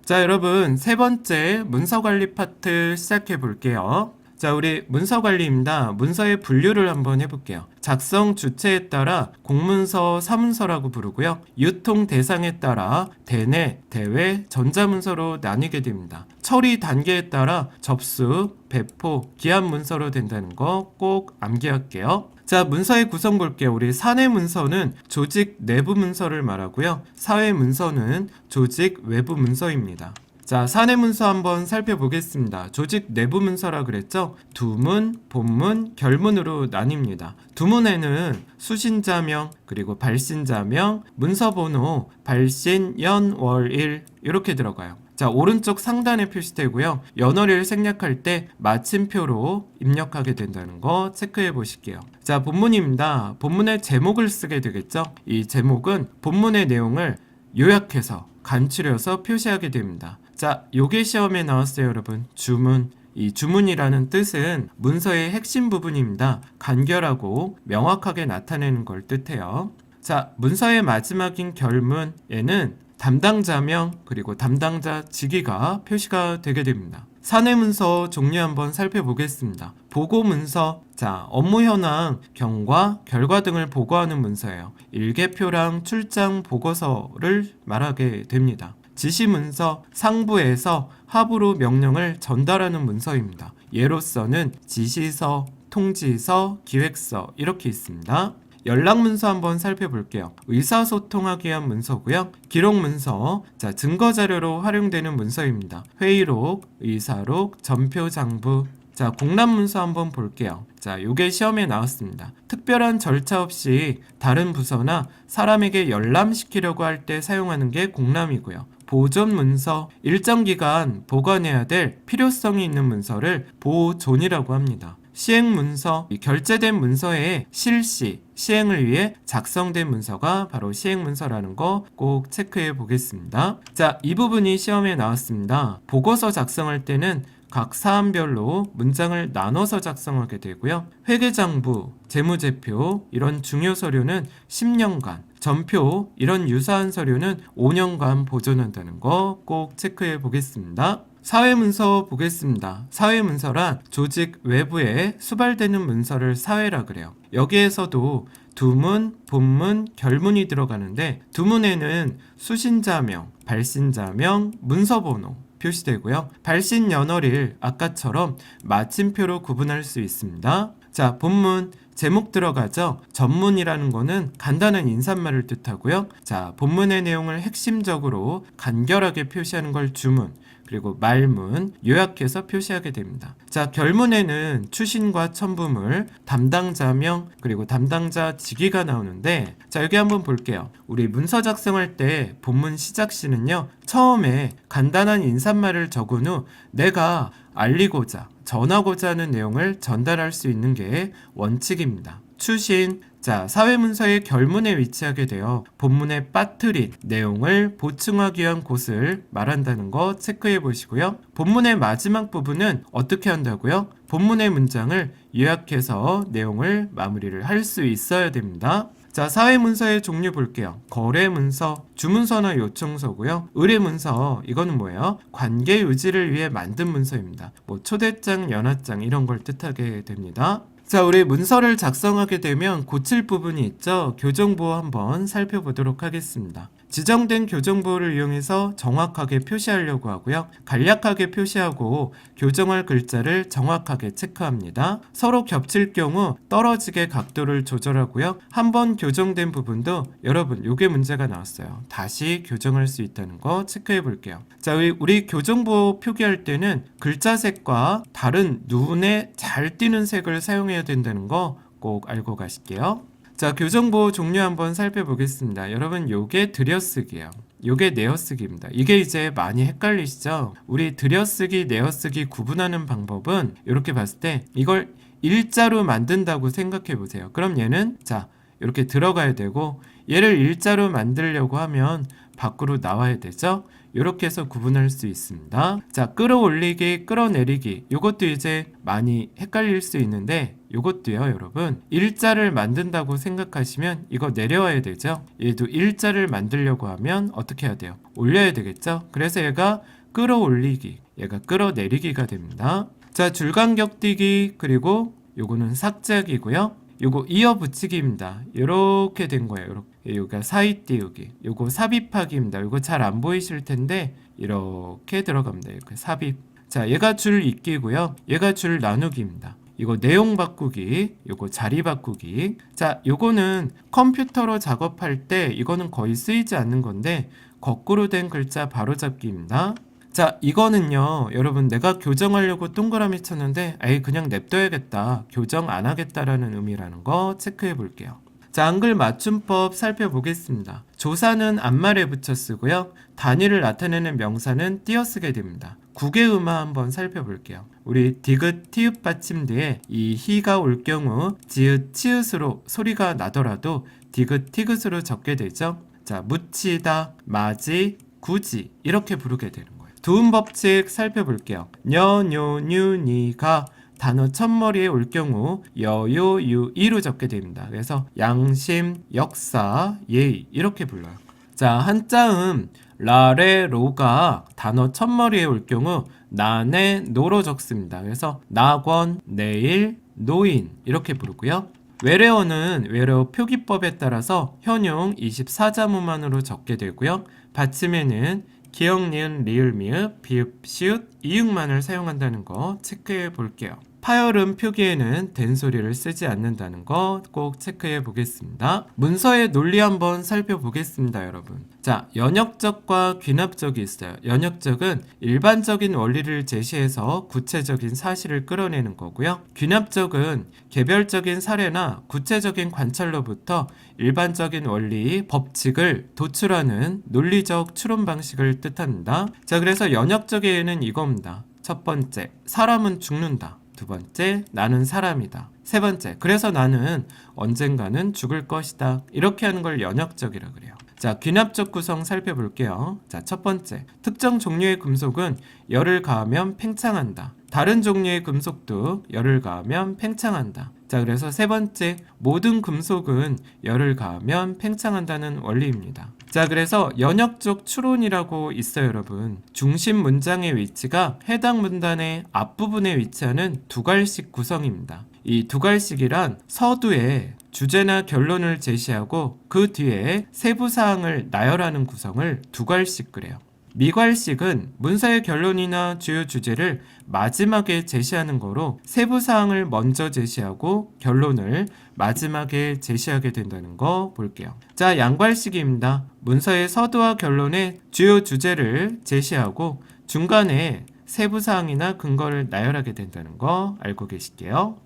자, 여러분 세 번째 문서 관리 파트 시작해 볼게요. 자, 우리 문서 관리입니다. 문서의 분류를 한번 해볼게요. 작성 주체에 따라 공문서, 사문서라고 부르고요. 유통 대상에 따라 대내, 대외, 전자문서로 나뉘게 됩니다. 처리 단계에 따라 접수, 배포, 기한 문서로 된다는 거 꼭 암기할게요. 자, 문서의 구성 볼게요. 우리 사내 문서는 조직 내부 문서를 말하고요. 사회 문서는 조직 외부 문서입니다. 자, 사내 문서 한번 살펴보겠습니다. 조직 내부 문서라 그랬죠? 두문, 본문, 결문으로 나뉩니다. 두문에는 수신자명, 그리고 발신자명, 문서번호, 발신, 연, 월, 일 이렇게 들어가요. 자, 오른쪽 상단에 표시되고요. 연월일 생략할 때 마침표로 입력하게 된다는 거 체크해 보실게요. 자, 본문입니다. 본문의 제목을 쓰게 되겠죠? 이 제목은 본문의 내용을 요약해서 간추려서 표시하게 됩니다. 자, 요게 시험에 나왔어요, 여러분. 주문. 이 주문이라는 뜻은 문서의 핵심 부분입니다. 간결하고 명확하게 나타내는 걸 뜻해요. 자, 문서의 마지막인 결문에는 담당자명 그리고 담당자 직위가 표시가 되게 됩니다. 사내 문서 종류 한번 살펴보겠습니다. 보고 문서, 자, 업무 현황, 경과, 결과 등을 보고하는 문서예요. 일개표랑 출장 보고서를 말하게 됩니다. 지시 문서, 상부에서 하부로 명령을 전달하는 문서입니다. 예로서는 지시서, 통지서, 기획서 이렇게 있습니다. 연락문서 한번 살펴볼게요. 의사소통하기 위한 문서고요. 기록문서, 자, 증거자료로 활용되는 문서입니다. 회의록, 의사록, 전표장부. 자, 공람문서 한번 볼게요. 자, 요게 시험에 나왔습니다. 특별한 절차 없이 다른 부서나 사람에게 열람시키려고 할 때 사용하는 게 공람이고요. 보존 문서, 일정 기간 보관해야 될 필요성이 있는 문서를 보존이라고 합니다. 시행 문서, 결제된 문서의 실시, 시행을 위해 작성된 문서가 바로 시행 문서라는 거 꼭 체크해 보겠습니다. 자, 이 부분이 시험에 나왔습니다. 보고서 작성할 때는 각 사안별로 문장을 나눠서 작성하게 되고요. 회계장부, 재무제표 이런 중요 서류는 10년간, 전표 이런 유사한 서류는 5년간 보존한다는 거 꼭 체크해 보겠습니다. 사회문서 보겠습니다. 사회문서란 조직 외부에 수발되는 문서를 사회라 그래요. 여기에서도 두문, 본문, 결문이 들어가는데 두문에는 수신자명, 발신자명, 문서번호 표시되고요. 발신 연월일 아까처럼 마침표로 구분할 수 있습니다. 자, 본문 제목 들어가죠. 전문이라는 거는 간단한 인사말을 뜻하고요. 자, 본문의 내용을 핵심적으로 간결하게 표시하는 걸 주문, 그리고 말문, 요약해서 표시하게 됩니다. 자, 결문에는 추신과 첨부물, 담당자명, 그리고 담당자 직위가 나오는데, 자, 여기 한번 볼게요. 우리 문서 작성할 때 본문 시작시는요, 처음에 간단한 인사말을 적은 후 내가 알리고자, 전하고자 하는 내용을 전달할 수 있는 게 원칙입니다. 추신, 자, 사회문서의 결문에 위치하게 되어 본문에 빠뜨린 내용을 보충하기 위한 곳을 말한다는 거 체크해 보시고요. 본문의 마지막 부분은 어떻게 한다고요? 본문의 문장을 요약해서 내용을 마무리를 할 수 있어야 됩니다. 자, 사회문서의 종류 볼게요. 거래문서, 주문서나 요청서고요. 의뢰문서, 이거는 뭐예요? 관계 유지를 위해 만든 문서입니다. 뭐 초대장, 연하장 이런 걸 뜻하게 됩니다. 자, 우리 문서를 작성하게 되면 고칠 부분이 있죠. 교정보호 한번 살펴보도록 하겠습니다. 지정된 교정보호를 이용해서 정확하게 표시하려고 하고요. 간략하게 표시하고 교정할 글자를 정확하게 체크합니다. 서로 겹칠 경우 떨어지게 각도를 조절하고요. 한번 교정된 부분도 여러분 요게 문제가 나왔어요. 다시 교정할 수 있다는 거 체크해 볼게요. 자, 우리 교정보호 표기할 때는 글자색과 다른 눈에 잘 띄는 색을 사용해야 된다는 거 꼭 알고 가실게요. 자, 교정보호 종류 한번 살펴보겠습니다. 여러분 요게 들여쓰기예요. 요게 내어쓰기입니다. 이게 이제 많이 헷갈리시죠? 우리 들여쓰기, 내어쓰기 구분하는 방법은 이렇게 봤을 때 이걸 일자로 만든다고 생각해 보세요. 그럼 얘는 자 이렇게 들어가야 되고 얘를 일자로 만들려고 하면 밖으로 나와야 되죠? 이렇게 해서 구분할 수 있습니다. 자, 끌어올리기, 끌어내리기 이것도 이제 많이 헷갈릴 수 있는데 이것도요 여러분 일자를 만든다고 생각하시면 이거 내려와야 되죠. 얘도 일자를 만들려고 하면 어떻게 해야 돼요? 올려야 되겠죠. 그래서 얘가 끌어올리기, 얘가 끌어내리기가 됩니다. 자, 줄간격 띄기, 그리고 요거는 삭제하기고요. 요거 이어붙이기입니다. 이렇게 된 거예요. 요렇게. 요가 사이 띄우기, 요거 삽입하기입니다. 요거 잘 안 보이실 텐데 이렇게 들어갑니다. 이렇게 삽입. 자, 얘가 줄 잇기고요. 얘가 줄 나누기입니다. 이거 내용 바꾸기, 요거 자리 바꾸기. 자, 요거는 컴퓨터로 작업할 때 이거는 거의 쓰이지 않는 건데 거꾸로 된 글자 바로잡기입니다. 자, 이거는요 여러분 내가 교정하려고 동그라미 쳤는데 아예 그냥 냅둬야겠다, 교정 안 하겠다라는 의미라는 거 체크해 볼게요. 자, 한글 맞춤법 살펴보겠습니다. 조사는 앞말에 붙여 쓰고요. 단위를 나타내는 명사는 띄어쓰게 됩니다. 국외음화 한번 살펴볼게요. 우리 디귿, 티읕 받침 뒤에 이 히가 올 경우 지읒, 치읒으로 소리가 나더라도 디귿, 티귿으로 적게 되죠. 자, 묻히다, 맞이, 굳이 이렇게 부르게 되는 거예요. 두음 법칙 살펴볼게요. 녀, 뇨, 뉴, 니가 단어 첫머리에 올 경우 여, 요, 유, 이로 적게 됩니다. 그래서 양심, 역사, 예의 이렇게 불러요. 자, 한자음 라, 레, 로가 단어 첫머리에 올 경우 나, 네, 노로 적습니다. 그래서 낙원, 내일, 노인 이렇게 부르고요. 외래어는 외래어 표기법에 따라서 현용 24자모만으로 적게 되고요. 받침에는 기역, 니은, 리을, 미읍, 비읍, 시읒, 이응만을 사용한다는 거 체크해 볼게요. 파열음 표기에는 된소리를 쓰지 않는다는 거 꼭 체크해 보겠습니다. 문서의 논리 한번 살펴보겠습니다, 여러분. 자, 연역적과 귀납적이 있어요. 연역적은 일반적인 원리를 제시해서 구체적인 사실을 끌어내는 거고요. 귀납적은 개별적인 사례나 구체적인 관찰로부터 일반적인 원리, 법칙을 도출하는 논리적 추론 방식을 뜻합니다. 자, 그래서 연역적에는 이겁니다. 첫 번째, 사람은 죽는다. 두 번째, 나는 사람이다. 세 번째, 그래서 나는 언젠가는 죽을 것이다. 이렇게 하는 걸 연역적이라 그래요. 자, 귀납적 구성 살펴볼게요. 자, 첫 번째, 특정 종류의 금속은 열을 가하면 팽창한다. 다른 종류의 금속도 열을 가하면 팽창한다. 자, 그래서 세 번째, 모든 금속은 열을 가하면 팽창한다는 원리입니다. 자, 그래서 연역적 추론이라고 있어요, 여러분. 중심 문장의 위치가 해당 문단의 앞부분에 위치하는 두갈식 구성입니다. 이 두갈식이란 서두에 주제나 결론을 제시하고 그 뒤에 세부사항을 나열하는 구성을 두갈식 그래요. 미괄식은 문서의 결론이나 주요 주제를 마지막에 제시하는 거로 세부사항을 먼저 제시하고 결론을 마지막에 제시하게 된다는 거 볼게요. 자, 양괄식입니다. 문서의 서두와 결론의 주요 주제를 제시하고 중간에 세부사항이나 근거를 나열하게 된다는 거 알고 계실게요.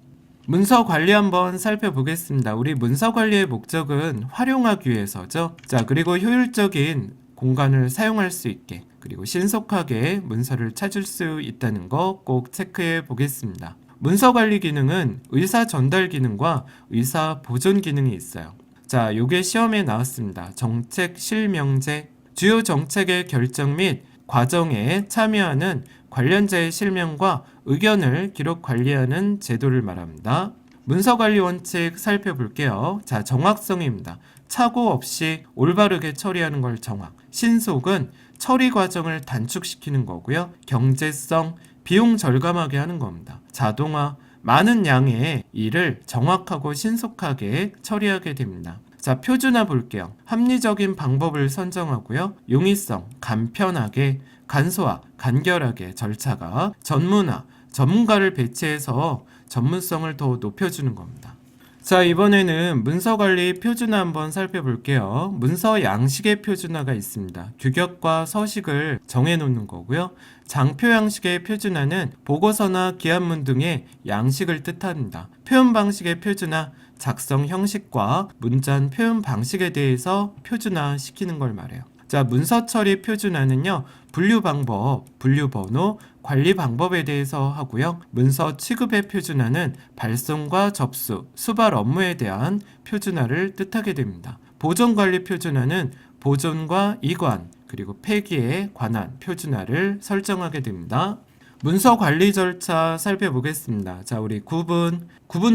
문서 관리 한번 살펴보겠습니다. 우리 문서 관리의 목적은 활용하기 위해서죠. 자, 그리고 효율적인 공간을 사용할 수 있게, 그리고 신속하게 문서를 찾을 수 있다는 거 꼭 체크해 보겠습니다. 문서 관리 기능은 의사 전달 기능과 의사 보존 기능이 있어요. 자, 요게 시험에 나왔습니다. 정책 실명제. 주요 정책의 결정 및 과정에 참여하는 관련자의 실명과 의견을 기록 관리하는 제도를 말합니다. 문서 관리 원칙 살펴볼게요. 자, 정확성입니다. 착오 없이 올바르게 처리하는 걸 정확. 신속은 처리 과정을 단축시키는 거고요. 경제성, 비용 절감하게 하는 겁니다. 자동화, 많은 양의 일을 정확하고 신속하게 처리하게 됩니다. 자, 표준화 볼게요. 합리적인 방법을 선정하고요. 용이성, 간편하게, 간소화, 간결하게 절차가. 전문화, 전문가를 배치해서 전문성을 더 높여주는 겁니다. 자, 이번에는 문서관리 표준화 한번 살펴볼게요. 문서 양식의 표준화가 있습니다. 규격과 서식을 정해놓는 거고요. 장표 양식의 표준화는 보고서나 기한문 등의 양식을 뜻합니다. 표현 방식의 표준화, 작성 형식과 문장 표현 방식에 대해서 표준화 시키는 걸 말해요. 자, 문서 처리 표준화는요, 분류 방법, 분류 번호, 관리 방법에 대해서 하고요. 문서 취급의 표준화는 발송과 접수, 수발 업무에 대한 표준화를 뜻하게 됩니다. 보존 관리 표준화는 보존과 이관, 그리고 폐기에 관한 표준화를 설정하게 됩니다. 문서 관리 절차 살펴보겠습니다. 자, 우리 구분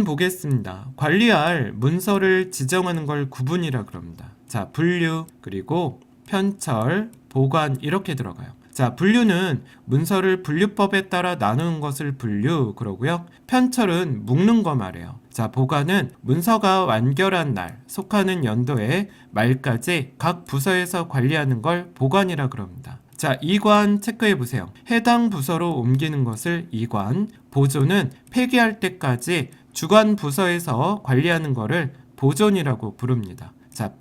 보겠습니다. 관리할 문서를 지정하는 걸 구분이라 그럽니다. 자, 분류, 그리고 편철, 보관 이렇게 들어가요. 자, 분류는 문서를 분류법에 따라 나누는 것을 분류 그러고요. 편철은 묶는 거 말이에요. 자, 보관은 문서가 완결한 날, 속하는 연도의 말까지 각 부서에서 관리하는 걸 보관이라 그럽니다. 자, 이관 체크해 보세요. 해당 부서로 옮기는 것을 이관, 보존은 폐기할 때까지 주관 부서에서 관리하는 것을 보존이라고 부릅니다. 자,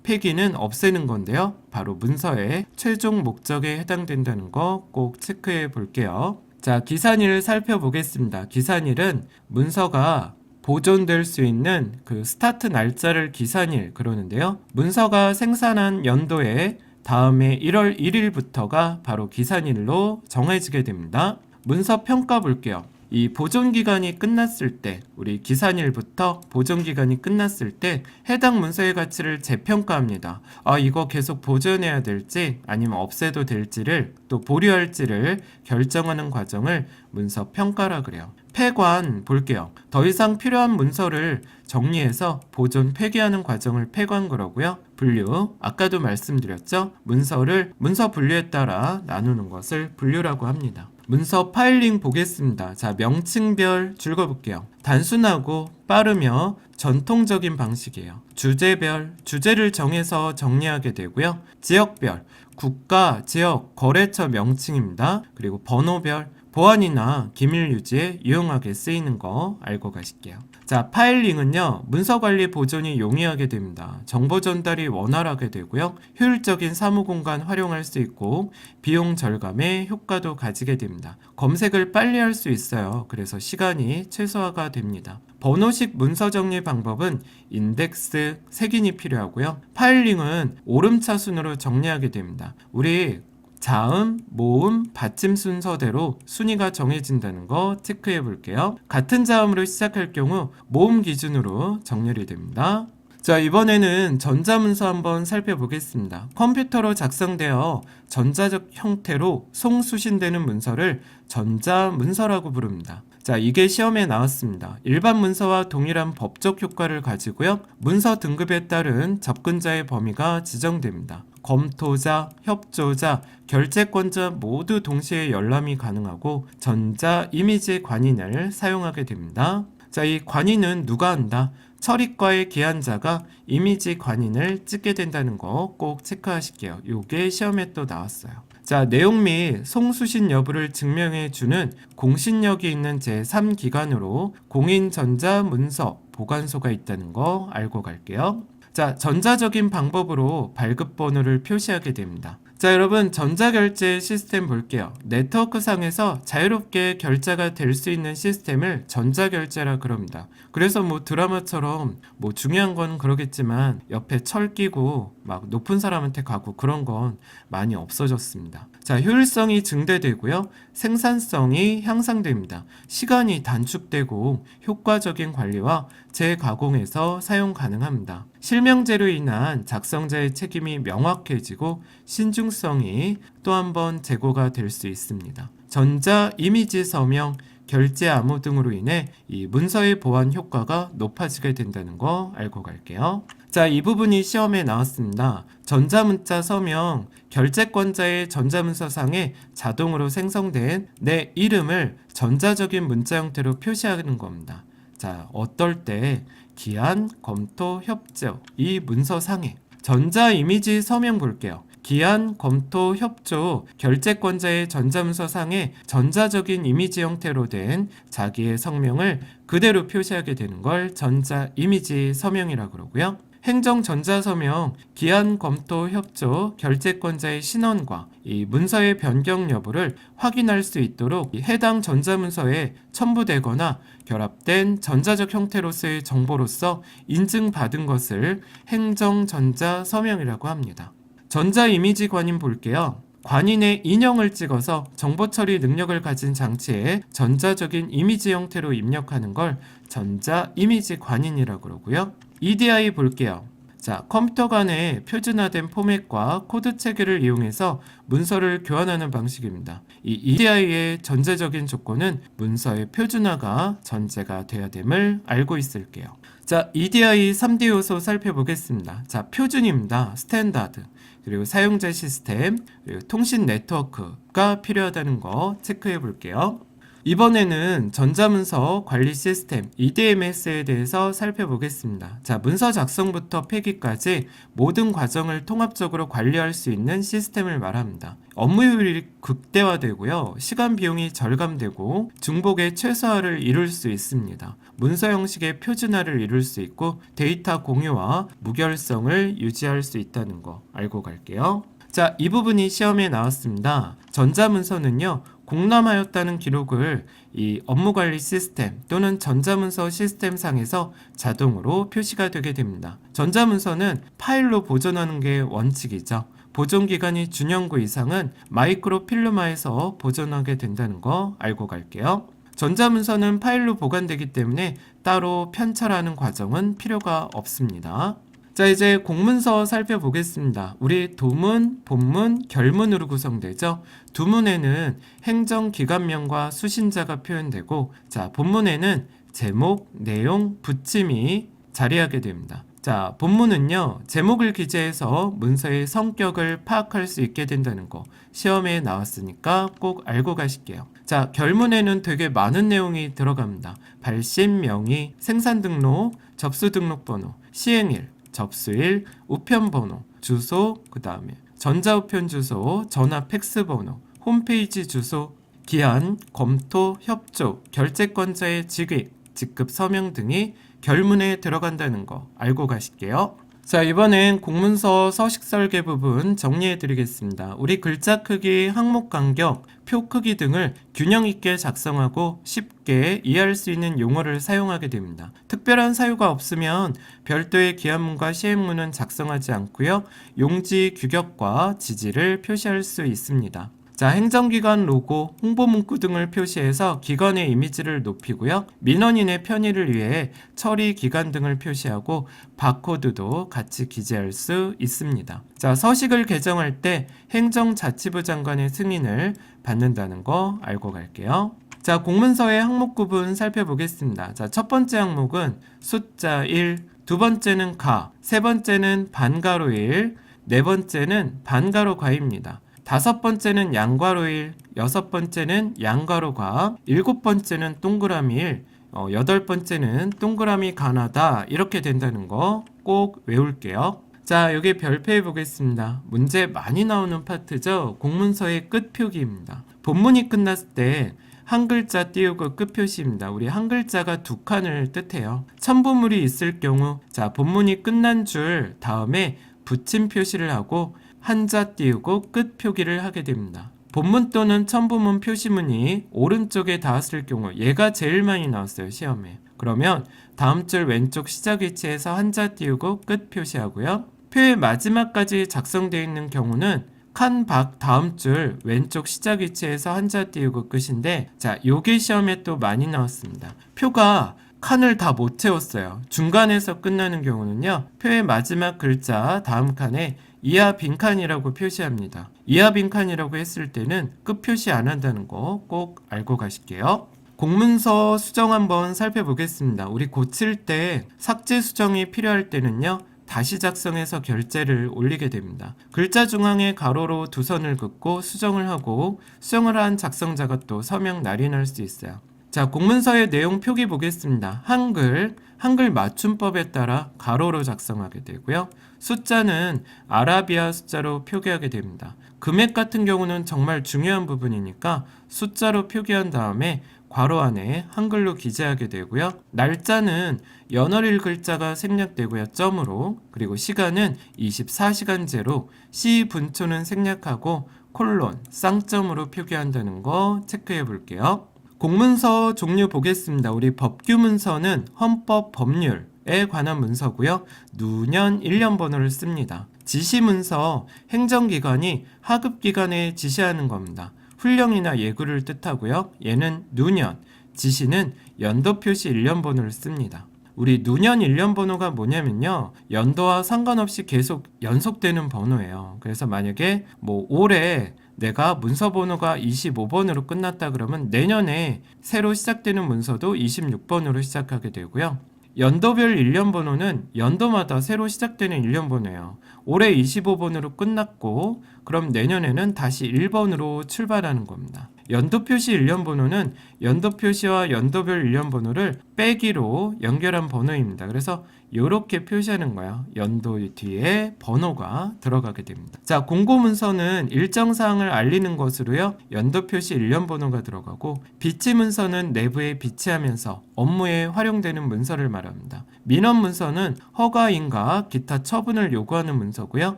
폐기는 없애는 건데요. 바로 문서의 최종 목적에 해당된다는 거 꼭 체크해 볼게요. 자, 기산일을 살펴보겠습니다. 기산일은 문서가 보존될 수 있는 그 스타트 날짜를 기산일 그러는데요. 문서가 생산한 연도에 다음에 1월 1일부터가 바로 기산일로 정해지게 됩니다. 문서 평가 볼게요. 이 보존기간이 끝났을 때, 우리 기산일부터 보존기간이 끝났을 때 해당 문서의 가치를 재평가합니다. 이거 계속 보존해야 될지 아니면 없애도 될지를 또 보류할지를 결정하는 과정을 문서 평가라 그래요. 폐관 볼게요. 더 이상 필요한 문서를 정리해서 보존 폐기하는 과정을 폐관 그러고요. 분류, 아까도 말씀드렸죠. 문서 분류에 따라 나누는 것을 분류라고 합니다. 문서 파일링 보겠습니다. 자, 명칭별 줄거볼게요. 단순하고 빠르며 전통적인 방식이에요. 주제별, 주제를 정해서 정리하게 되고요. 지역별, 국가, 지역, 거래처 명칭입니다. 그리고 번호별, 보안이나 기밀 유지에 유용하게 쓰이는 거 알고 가실게요. 자, 파일링은요, 문서 관리 보존이 용이하게 됩니다. 정보 전달이 원활하게 되고요. 효율적인 사무 공간 활용할 수 있고 비용 절감에 효과도 가지게 됩니다. 검색을 빨리 할 수 있어요. 그래서 시간이 최소화가 됩니다. 번호식 문서 정리 방법은 인덱스, 색인이 필요하고요. 파일링은 오름차 순으로 정리하게 됩니다. 우리 자음, 모음, 받침 순서대로 순위가 정해진다는 거 체크해 볼게요. 같은 자음으로 시작할 경우 모음 기준으로 정렬이 됩니다. 자, 이번에는 전자문서 한번 살펴보겠습니다. 컴퓨터로 작성되어 전자적 형태로 송수신되는 문서를 전자문서라고 부릅니다. 자, 이게 시험에 나왔습니다. 일반 문서와 동일한 법적 효과를 가지고요. 문서 등급에 따른 접근자의 범위가 지정됩니다. 검토자, 협조자, 결재권자 모두 동시에 열람이 가능하고 전자 이미지 관인을 사용하게 됩니다. 자, 이 관인은 누가 한다? 처리과의 기한자가 이미지 관인을 찍게 된다는 거 꼭 체크하실게요. 요게 시험에 또 나왔어요. 자, 내용 및 송수신 여부를 증명해 주는 공신력이 있는 제3기관으로 공인전자문서 보관소가 있다는 거 알고 갈게요. 자, 전자적인 방법으로 발급번호를 표시하게 됩니다. 자, 여러분 전자결제 시스템 볼게요. 네트워크상에서 자유롭게 결제가 될 수 있는 시스템을 전자결제라 그럽니다. 그래서 뭐 드라마처럼 뭐 중요한 건 그러겠지만 옆에 철 끼고 막 높은 사람한테 가고 그런 건 많이 없어졌습니다. 자, 효율성이 증대되고요. 생산성이 향상됩니다. 시간이 단축되고 효과적인 관리와 재가공에서 사용 가능합니다. 실명제로 인한 작성자의 책임이 명확해지고 신중성이 또 한 번 제고가 될 수 있습니다. 전자 이미지 서명, 결제 암호 등으로 인해 이 문서의 보안 효과가 높아지게 된다는 거 알고 갈게요. 자, 이 부분이 시험에 나왔습니다. 전자문자 서명, 결제권자의 전자문서상에 자동으로 생성된 내 이름을 전자적인 문자 형태로 표시하는 겁니다. 자, 어떨 때 기한, 검토, 협조 이 문서상에 전자 이미지 서명 볼게요. 기한, 검토, 협조, 결제권자의 전자문서상에 전자적인 이미지 형태로 된 자기의 성명을 그대로 표시하게 되는 걸 전자 이미지 서명이라고 그러고요. 행정 전자서명, 기한, 검토, 협조, 결제권자의 신원과 이 문서의 변경 여부를 확인할 수 있도록 해당 전자문서에 첨부되거나 결합된 전자적 형태로서의 정보로서 인증받은 것을 행정 전자서명이라고 합니다. 전자 이미지 관인 볼게요. 관인의 인형을 찍어서 정보 처리 능력을 가진 장치에 전자적인 이미지 형태로 입력하는 걸 전자 이미지 관인이라고 그러고요. EDI 볼게요. 자, 컴퓨터 간의 표준화된 포맷과 코드 체계를 이용해서 문서를 교환하는 방식입니다. 이 EDI의 전제적인 조건은 문서의 표준화가 전제가 돼야 됨을 알고 있을게요. 자, EDI 3D 요소 살펴보겠습니다. 자, 표준입니다. 스탠다드. 그리고 사용자 시스템, 그리고 통신 네트워크가 필요하다는 거 체크해 볼게요. 이번에는 전자문서 관리 시스템 EDMS에 대해서 살펴보겠습니다. 자, 문서 작성부터 폐기까지 모든 과정을 통합적으로 관리할 수 있는 시스템을 말합니다. 업무 효율이 극대화되고요. 시간 비용이 절감되고 중복의 최소화를 이룰 수 있습니다. 문서 형식의 표준화를 이룰 수 있고 데이터 공유와 무결성을 유지할 수 있다는 거 알고 갈게요. 자, 이 부분이 시험에 나왔습니다. 전자문서는요, 공람하였다는 기록을 이 업무관리 시스템 또는 전자문서 시스템상에서 자동으로 표시가 되게 됩니다. 전자문서는 파일로 보존하는 게 원칙이죠. 보존기간이 준연구 이상은 마이크로필름화해서 보존하게 된다는 거 알고 갈게요. 전자문서는 파일로 보관되기 때문에 따로 편철하는 과정은 필요가 없습니다. 자, 이제 공문서 살펴보겠습니다. 우리 도문, 본문, 결문으로 구성되죠. 두문에는 행정기관명과 수신자가 표현되고, 자, 본문에는 제목, 내용, 붙임이 자리하게 됩니다. 자, 본문은요, 제목을 기재해서 문서의 성격을 파악할 수 있게 된다는 거 시험에 나왔으니까 꼭 알고 가실게요. 자, 결문에는 되게 많은 내용이 들어갑니다. 발신, 명의, 생산 등록, 접수 등록번호, 시행일, 접수일, 우편번호, 주소, 그 다음에 전자우편 주소, 전화 팩스 번호, 홈페이지 주소, 기한, 검토, 협조, 결제권자의 직급 서명 등이 결문에 들어간다는 거 알고 가실게요. 자, 이번엔 공문서 서식 설계 부분 정리해 드리겠습니다. 우리 글자 크기, 항목 간격, 표 크기 등을 균형 있게 작성하고 쉽게 이해할 수 있는 용어를 사용하게 됩니다. 특별한 사유가 없으면 별도의 기한문과 시행문은 작성하지 않고요. 용지, 규격과 지지를 표시할 수 있습니다. 자, 행정기관 로고, 홍보문구 등을 표시해서 기관의 이미지를 높이고요. 민원인의 편의를 위해 처리 기간 등을 표시하고 바코드도 같이 기재할 수 있습니다. 자, 서식을 개정할 때 행정자치부 장관의 승인을 받는다는 거 알고 갈게요. 자, 공문서의 항목 구분 살펴보겠습니다. 자, 첫 번째 항목은 숫자 1, 두 번째는 가, 세 번째는 반가로 1, 네 번째는 반가로 가입니다. 다섯 번째는 양괄호 1, 여섯 번째는 양괄호 과, 일곱 번째는 동그라미 1, 여덟 번째는 동그라미 가나다 이렇게 된다는 거 꼭 외울게요. 자, 여기 별표해 보겠습니다. 문제 많이 나오는 파트죠. 공문서의 끝 표기입니다. 본문이 끝났을 때 한 글자 띄우고 끝 표시입니다. 우리 한 글자가 두 칸을 뜻해요. 첨부물이 있을 경우 자, 본문이 끝난 줄 다음에 붙임 표시를 하고 한자 띄우고 끝 표기를 하게 됩니다. 본문 또는 첨부문 표시문이 오른쪽에 닿았을 경우 얘가 제일 많이 나왔어요, 시험에. 그러면 다음 줄 왼쪽 시작 위치에서 한자 띄우고 끝 표시하고요. 표의 마지막까지 작성되어 있는 경우는 칸 밖 다음 줄 왼쪽 시작 위치에서 한자 띄우고 끝인데, 자, 요게 시험에 또 많이 나왔습니다. 표가 칸을 다 못 채웠어요. 중간에서 끝나는 경우는요, 표의 마지막 글자 다음 칸에 이하 빈칸이라고 표시합니다. 이하 빈칸이라고 했을 때는 끝 표시 안 한다는 거 꼭 알고 가실게요. 공문서 수정 한번 살펴보겠습니다. 우리 고칠 때 삭제 수정이 필요할 때는요, 다시 작성해서 결제를 올리게 됩니다. 글자 중앙에 가로로 두 선을 긋고 수정을 하고 수정을 한 작성자가 또 서명 날인할 수 있어요. 자, 공문서의 내용 표기 보겠습니다. 한글 맞춤법에 따라 가로로 작성하게 되고요. 숫자는 아라비아 숫자로 표기하게 됩니다. 금액 같은 경우는 정말 중요한 부분이니까 숫자로 표기한 다음에 괄호 안에 한글로 기재하게 되고요. 날짜는 연월일 글자가 생략되고요. 점으로. 그리고 시간은 24시간제로 시 분초는 생략하고 콜론, 쌍점으로 표기한다는 거 체크해 볼게요. 공문서 종류 보겠습니다. 우리 법규 문서는 헌법 법률에 관한 문서고요. 누년 1년 번호를 씁니다. 지시 문서, 행정기관이 하급기관에 지시하는 겁니다. 훈령이나 예구를 뜻하고요. 얘는 누년, 지시는 연도 표시 1년 번호를 씁니다. 우리 누년 1년 번호가 뭐냐면요, 연도와 상관없이 계속 연속되는 번호예요. 그래서 만약에 올해 내가 문서 번호가 25번으로 끝났다 그러면 내년에 새로 시작되는 문서도 26번으로 시작하게 되고요. 연도별 1년 번호는 연도마다 새로 시작되는 1년 번호예요. 올해 25번으로 끝났고 그럼 내년에는 다시 1번으로 출발하는 겁니다. 연도 표시 1년 번호는 연도 표시와 연도별 1년 번호를 빼기로 연결한 번호입니다. 그래서 이렇게 표시하는 거예요. 연도 뒤에 번호가 들어가게 됩니다. 자, 공고문서는 일정 사항을 알리는 것으로요, 연도 표시 1년 번호가 들어가고, 비치 문서는 내부에 비치하면서 업무에 활용되는 문서를 말합니다. 민원 문서는 허가인가 기타 처분을 요구하는 문서고요.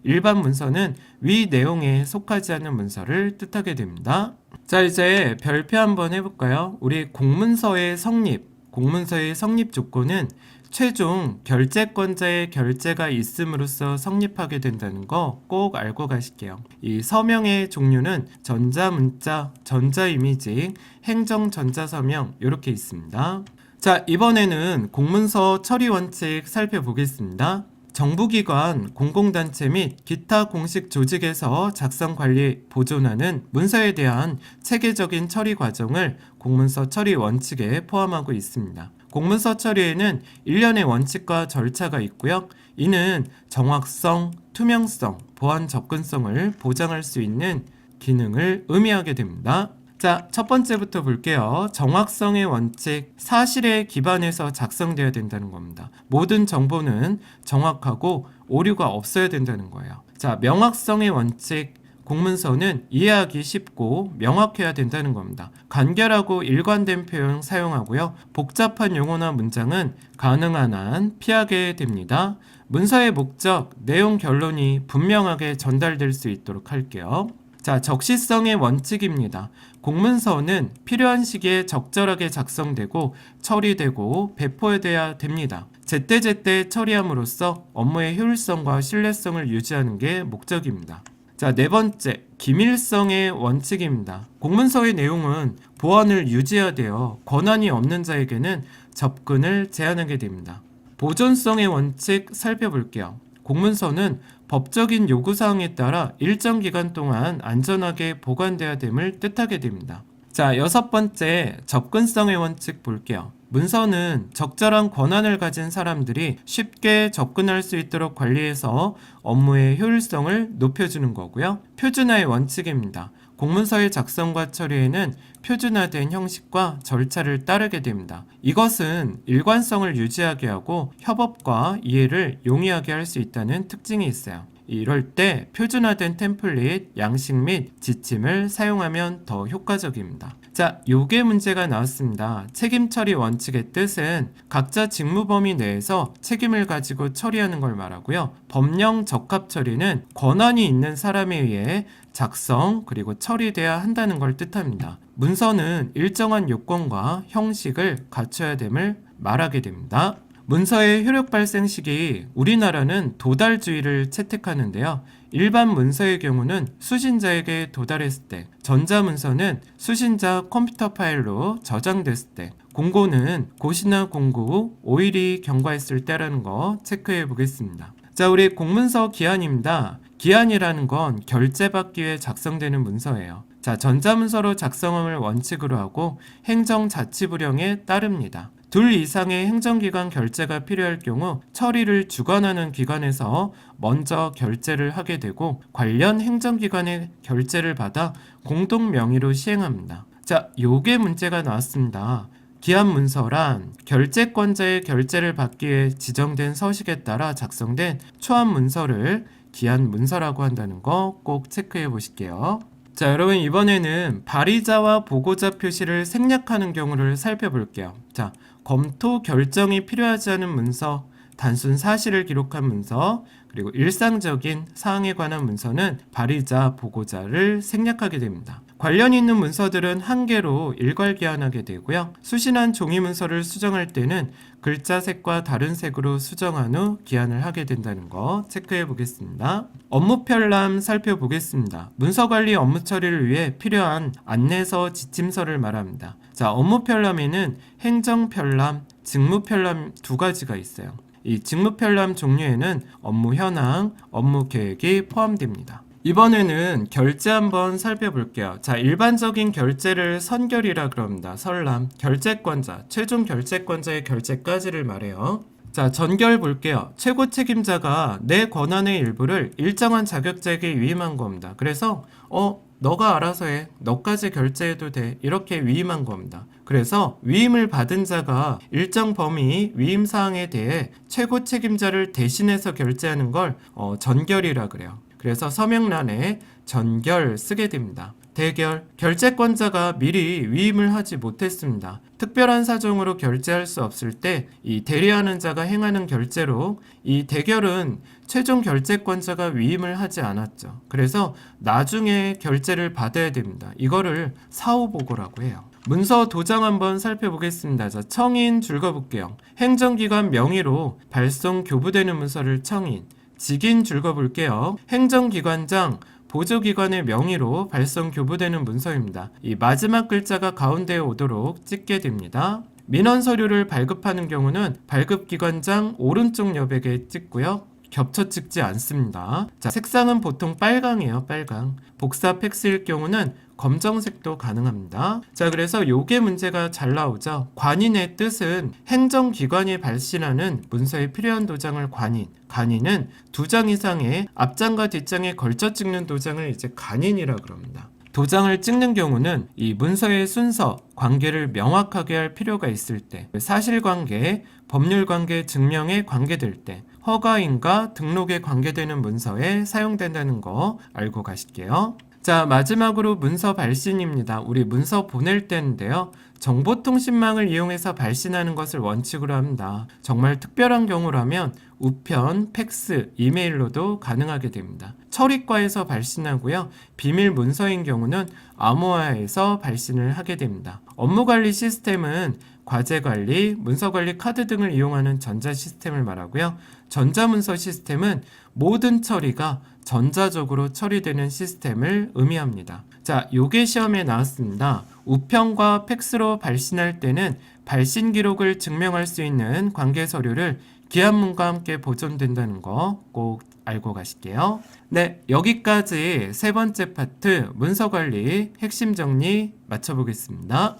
일반 문서는 위 내용에 속하지 않는 문서를 뜻하게 됩니다. 자, 이제 별표 한번 해볼까요? 우리 공문서의 성립 조건은 최종 결재권자의 결재가 있음으로써 성립하게 된다는 거 꼭 알고 가실게요. 이 서명의 종류는 전자문자, 전자이미지, 행정전자서명 이렇게 있습니다. 자, 이번에는 공문서 처리 원칙 살펴보겠습니다. 정부기관, 공공단체 및 기타 공식 조직에서 작성, 관리, 보존하는 문서에 대한 체계적인 처리 과정을 공문서 처리 원칙에 포함하고 있습니다. 공문서 처리에는 일련의 원칙과 절차가 있고요. 이는 정확성, 투명성, 보안 접근성을 보장할 수 있는 기능을 의미하게 됩니다. 자, 첫 번째부터 볼게요. 정확성의 원칙, 사실에 기반해서 작성되어야 된다는 겁니다. 모든 정보는 정확하고 오류가 없어야 된다는 거예요. 자, 명확성의 원칙, 공문서는 이해하기 쉽고 명확해야 된다는 겁니다. 간결하고 일관된 표현 사용하고요. 복잡한 용어나 문장은 가능한 한 피하게 됩니다. 문서의 목적, 내용 결론이 분명하게 전달될 수 있도록 할게요. 자, 적시성의 원칙입니다. 공문서는 필요한 시기에 적절하게 작성되고 처리되고 배포돼야 됩니다. 제때제때 처리함으로써 업무의 효율성과 신뢰성을 유지하는 게 목적입니다. 자, 네 번째, 기밀성의 원칙입니다. 공문서의 내용은 보안을 유지해야 되어 권한이 없는 자에게는 접근을 제한하게 됩니다. 보존성의 원칙 살펴볼게요. 공문서는 법적인 요구사항에 따라 일정 기간 동안 안전하게 보관돼야 됨을 뜻하게 됩니다. 자, 여섯 번째, 접근성의 원칙 볼게요. 문서는 적절한 권한을 가진 사람들이 쉽게 접근할 수 있도록 관리해서 업무의 효율성을 높여주는 거고요. 표준화의 원칙입니다. 공문서의 작성과 처리에는 표준화된 형식과 절차를 따르게 됩니다. 이것은 일관성을 유지하게 하고 협업과 이해를 용이하게 할 수 있다는 특징이 있어요. 이럴 때 표준화된 템플릿, 양식 및 지침을 사용하면 더 효과적입니다. 자, 요게 문제가 나왔습니다. 책임 처리 원칙의 뜻은 각자 직무 범위 내에서 책임을 가지고 처리하는 걸 말하고요. 법령 적합 처리는 권한이 있는 사람에 의해 작성 그리고 처리돼야 한다는 걸 뜻합니다. 문서는 일정한 요건과 형식을 갖춰야 됨을 말하게 됩니다. 문서의 효력 발생 시기, 우리나라는 도달주의를 채택하는데요. 일반 문서의 경우는 수신자에게 도달했을 때, 전자문서는 수신자 컴퓨터 파일로 저장됐을 때, 공고는 고시나 공고, 오일이 경과했을 때라는 거 체크해 보겠습니다. 자, 우리 공문서 기한입니다. 기한이라는 건 결제받기 위해 작성되는 문서예요. 자, 전자문서로 작성함을 원칙으로 하고 행정자치부령에 따릅니다. 둘 이상의 행정기관 결제가 필요할 경우 처리를 주관하는 기관에서 먼저 결제를 하게 되고 관련 행정기관의 결제를 받아 공동 명의로 시행합니다. 자, 요게 문제가 나왔습니다. 기한 문서란 결제권자의 결제를 받기 위해 지정된 서식에 따라 작성된 초안 문서를 기한 문서라고 한다는 거 꼭 체크해 보실게요. 자, 여러분 이번에는 발의자와 보고자 표시를 생략하는 경우를 살펴볼게요. 자, 검토 결정이 필요하지 않은 문서, 단순 사실을 기록한 문서, 그리고 일상적인 사항에 관한 문서는 발의자, 보고자를 생략하게 됩니다. 관련 있는 문서들은 한 개로 일괄 기한하게 되고요. 수신한 종이 문서를 수정할 때는 글자 색과 다른 색으로 수정한 후 기한을 하게 된다는 거 체크해 보겠습니다. 업무 편람 살펴보겠습니다. 문서 관리 업무 처리를 위해 필요한 안내서, 지침서를 말합니다. 자, 업무 편람에는 행정 편람, 직무 편람 두 가지가 있어요. 이 직무 편람 종류에는 업무 현황, 업무 계획이 포함됩니다. 이번에는 결제 한번 살펴볼게요. 자, 일반적인 결제를 선결이라 그럽니다. 설람, 결제권자, 최종 결제권자의 결제까지를 말해요. 자, 전결 볼게요. 최고 책임자가 내 권한의 일부를 일정한 자격자에게 위임한 겁니다. 그래서 너가 알아서 해. 너까지 결제해도 돼. 이렇게 위임한 겁니다. 그래서 위임을 받은 자가 일정 범위 위임 사항에 대해 최고 책임자를 대신해서 결제하는 걸 전결이라 그래요. 그래서 서명란에 전결 쓰게 됩니다. 대결, 결제권자가 미리 위임을 하지 못했습니다. 특별한 사정으로 결제할 수 없을 때 이 대리하는 자가 행하는 결제로 이 대결은 최종 결제권자가 위임을 하지 않았죠. 그래서 나중에 결제를 받아야 됩니다. 이거를 사후보고라고 해요. 문서 도장 한번 살펴보겠습니다. 자, 청인 줄거볼게요. 행정기관 명의로 발송 교부되는 문서를 청인, 직인 줄거볼게요. 행정기관장, 보조기관의 명의로 발송 교부되는 문서입니다. 이 마지막 글자가 가운데에 오도록 찍게 됩니다. 민원 서류를 발급하는 경우는 발급기관장 오른쪽 여백에 찍고요. 겹쳐 찍지 않습니다. 자, 색상은 보통 빨강이에요. 빨강. 복사 팩스일 경우는 검정색도 가능합니다. 자, 그래서 요게 문제가 잘 나오죠. 관인의 뜻은 행정기관이 발신하는 문서에 필요한 도장을 관인, 간인은 두 장 이상의 앞장과 뒷장에 걸쳐 찍는 도장을 이제 간인이라 그럽니다. 도장을 찍는 경우는 이 문서의 순서, 관계를 명확하게 할 필요가 있을 때, 사실관계, 법률관계 증명에 관계될 때, 허가인가 등록에 관계되는 문서에 사용된다는 거 알고 가실게요. 자, 마지막으로 문서 발신입니다. 우리 문서 보낼 때인데요. 정보통신망을 이용해서 발신하는 것을 원칙으로 합니다. 정말 특별한 경우라면 우편, 팩스, 이메일로도 가능하게 됩니다. 처리과에서 발신하고요. 비밀 문서인 경우는 암호화해서 발신을 하게 됩니다. 업무관리 시스템은 과제관리, 문서관리 카드 등을 이용하는 전자 시스템을 말하고요. 전자문서 시스템은 모든 처리가 전자적으로 처리되는 시스템을 의미합니다. 자, 요게 시험에 나왔습니다. 우편과 팩스로 발신할 때는 발신 기록을 증명할 수 있는 관계 서류를 기한문과 함께 보존된다는 거 꼭 알고 가실게요. 네, 여기까지 세 번째 파트 문서관리 핵심 정리 마쳐보겠습니다.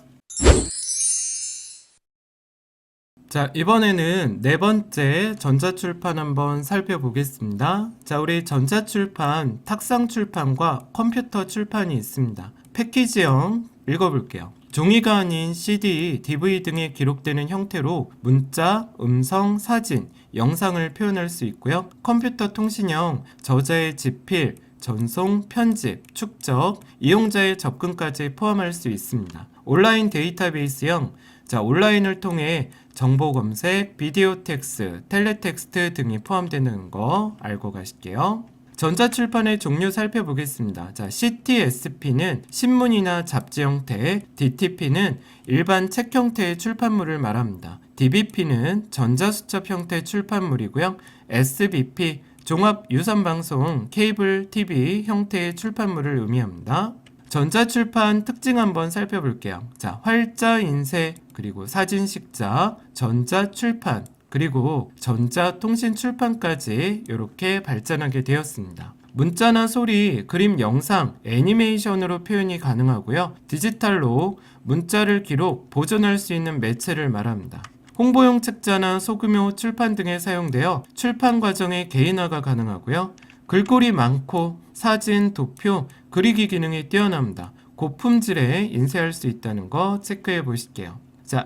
자, 이번에는 네 번째 전자출판 한번 살펴보겠습니다. 자, 우리 전자출판, 탁상출판과 컴퓨터 출판이 있습니다. 패키지형, 읽어볼게요. 종이가 아닌 CD, DVD 등에 기록되는 형태로 문자, 음성, 사진, 영상을 표현할 수 있고요. 컴퓨터 통신형, 저자의 집필, 전송, 편집, 축적, 이용자의 접근까지 포함할 수 있습니다. 온라인 데이터베이스형, 온라인을 통해 정보 검색, 비디오 텍스트, 텔레텍스트 등이 포함되는 거 알고 가실게요. 전자출판의 종류 살펴보겠습니다. CTSP는 신문이나 잡지 형태, DTP는 일반 책 형태의 출판물을 말합니다. DBP는 전자수첩 형태의 출판물이고요. SBP, 종합유선방송, 케이블 TV 형태의 출판물을 의미합니다. 전자출판 특징 한번 살펴볼게요. 활자 인쇄, 그리고 사진식자, 전자출판, 그리고 전자통신 출판까지 이렇게 발전하게 되었습니다. 문자나 소리, 그림, 영상, 애니메이션으로 표현이 가능하고요. 디지털로 문자를 기록, 보존할 수 있는 매체를 말합니다. 홍보용 책자나 소규모 출판 등에 사용되어 출판 과정의 개인화가 가능하고요. 글꼴이 많고 사진, 도표, 그리기 기능이 뛰어납니다. 고품질에 인쇄할 수 있다는 거 체크해 보실게요.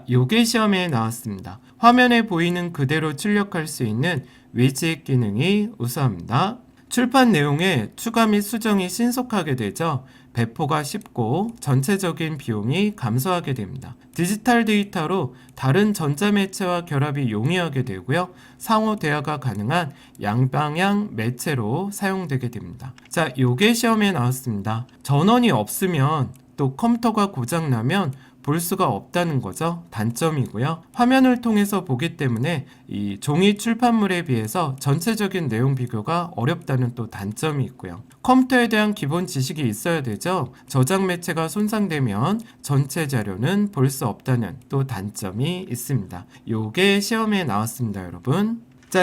요게 시험에 나왔습니다. 화면에 보이는 그대로 출력할 수 있는 위젯 기능이 우수합니다. 출판 내용에 추가 및 수정이 신속하게 되죠. 배포가 쉽고 전체적인 비용이 감소하게 됩니다. 디지털 데이터로 다른 전자매체와 결합이 용이하게 되고요. 상호 대화가 가능한 양방향 매체로 사용되게 됩니다. 요게 시험에 나왔습니다. 전원이 없으면 또 컴퓨터가 고장나면 볼 수가 없다는 거죠. 단점이고요. 화면을 통해서 보기 때문에 이 종이 출판물에 비해서 전체적인 내용 비교가 어렵다는 또 단점이 있고요. 컴퓨터에 대한 기본 지식이 있어야 되죠. 저장 매체가 손상되면 전체 자료는 볼 수 없다는 또 단점이 있습니다. 요게 시험에 나왔습니다, 여러분.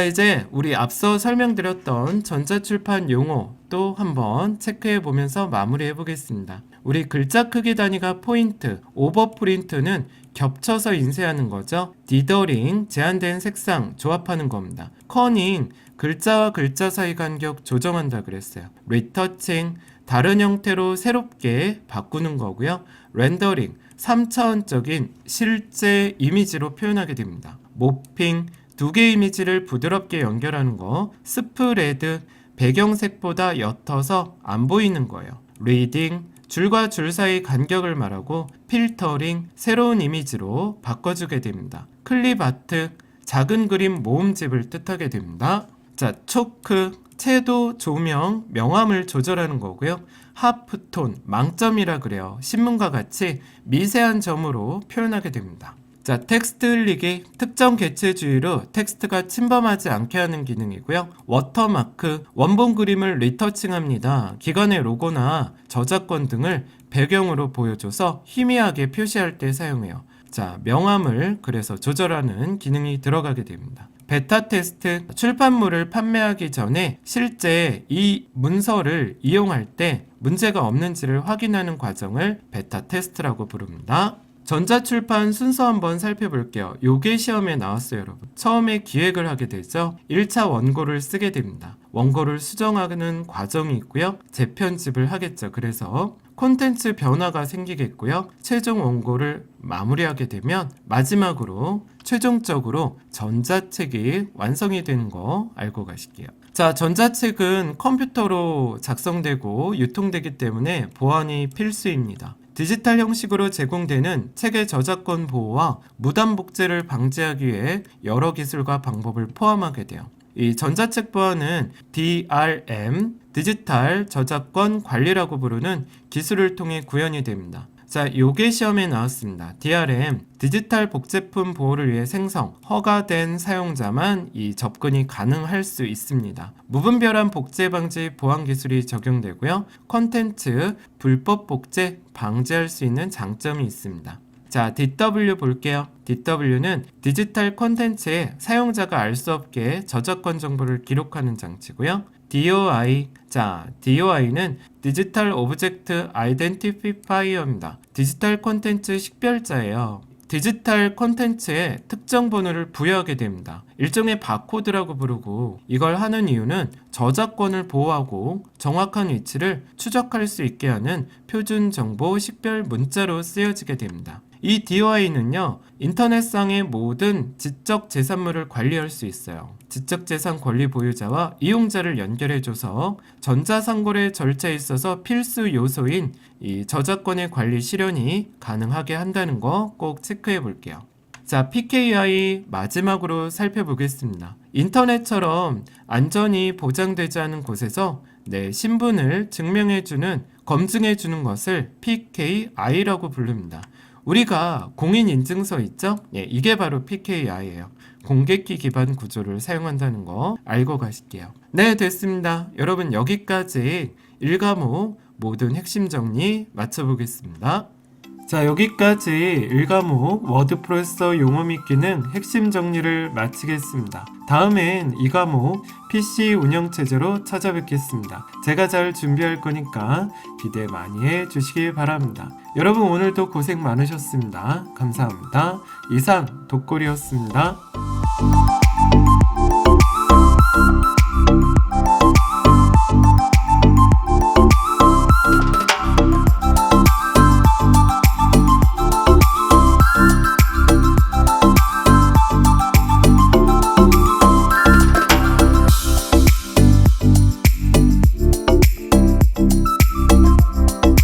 이제 우리 앞서 설명드렸던 전자출판 용어 또 한번 체크해 보면서 마무리해 보겠습니다. 우리 글자 크기 단위가 포인트, 오버프린트는 겹쳐서 인쇄하는 거죠. 디더링, 제한된 색상 조합하는 겁니다. 커닝, 글자와 글자 사이 간격 조정한다 그랬어요. 리터칭, 다른 형태로 새롭게 바꾸는 거고요. 렌더링, 3차원적인 실제 이미지로 표현하게 됩니다. 모핑, 두 개의 이미지를 부드럽게 연결하는 거. 스프레드, 배경색보다 옅어서 안 보이는 거예요. 리딩, 줄과 줄 사이 간격을 말하고. 필터링, 새로운 이미지로 바꿔주게 됩니다. 클립 아트, 작은 그림 모음집을 뜻하게 됩니다. 초크, 채도, 조명, 명암을 조절하는 거고요. 하프톤, 망점이라 그래요. 신문과 같이 미세한 점으로 표현하게 됩니다. 텍스트 흘리기, 특정 개체 주의로 텍스트가 침범하지 않게 하는 기능이고요. 워터마크, 원본 그림을 리터칭합니다. 기관의 로고나 저작권 등을 배경으로 보여줘서 희미하게 표시할 때 사용해요. 명암을 그래서 조절하는 기능이 들어가게 됩니다. 베타 테스트, 출판물을 판매하기 전에 실제 이 문서를 이용할 때 문제가 없는지를 확인하는 과정을 베타 테스트라고 부릅니다. 전자출판 순서 한번 살펴볼게요. 요게 시험에 나왔어요, 여러분. 처음에 기획을 하게 되죠. 1차 원고를 쓰게 됩니다. 원고를 수정하는 과정이 있고요. 재편집을 하겠죠. 그래서 콘텐츠 변화가 생기겠고요. 최종 원고를 마무리하게 되면 마지막으로 최종적으로 전자책이 완성이 되는 거 알고 가실게요. 전자책은 컴퓨터로 작성되고 유통되기 때문에 보안이 필수입니다. 디지털 형식으로 제공되는 책의 저작권 보호와 무단 복제를 방지하기 위해 여러 기술과 방법을 포함하게 돼요. 이 전자책 보안은 DRM, 디지털 저작권 관리라고 부르는 기술을 통해 구현이 됩니다. 요게 시험에 나왔습니다. DRM, 디지털 복제품 보호를 위해 생성, 허가된 사용자만 이 접근이 가능할 수 있습니다. 무분별한 복제 방지 보안 기술이 적용되고요. 콘텐츠, 불법 복제 방지할 수 있는 장점이 있습니다. DW 볼게요. DW는 디지털 콘텐츠에 사용자가 알 수 없게 저작권 정보를 기록하는 장치고요. DOI, DOI는 디지털 오브젝트 아이덴티파이어입니다. 디지털 콘텐츠 식별자예요. 디지털 콘텐츠에 특정 번호를 부여하게 됩니다. 일종의 바코드라고 부르고, 이걸 하는 이유는 저작권을 보호하고 정확한 위치를 추적할 수 있게 하는 표준 정보 식별 문자로 쓰여지게 됩니다. 이 DOI는요, 인터넷상의 모든 지적 재산물을 관리할 수 있어요. 지적 재산 권리 보유자와 이용자를 연결해줘서 전자상거래 절차에 있어서 필수 요소인 이 저작권의 관리 실현이 가능하게 한다는 거 꼭 체크해 볼게요. 자, PKI 마지막으로 살펴보겠습니다. 인터넷처럼 안전이 보장되지 않은 곳에서 내 신분을 증명해주는, 검증해주는 것을 PKI라고 부릅니다. 우리가 공인인증서 있죠? 예, 이게 바로 PKI예요. 공개키 기반 구조를 사용한다는 거 알고 가실게요. 네, 됐습니다. 여러분 여기까지 1과목 모든 핵심 정리 마쳐보겠습니다. 자, 여기까지 1과목 워드 프로세서 용어 및 기능 핵심 정리를 마치겠습니다. 다음엔 2과목 PC 운영체제로 찾아뵙겠습니다. 제가 잘 준비할 거니까 기대 많이 해주시기 바랍니다. 여러분 오늘도 고생 많으셨습니다. 감사합니다. 이상 독골이었습니다.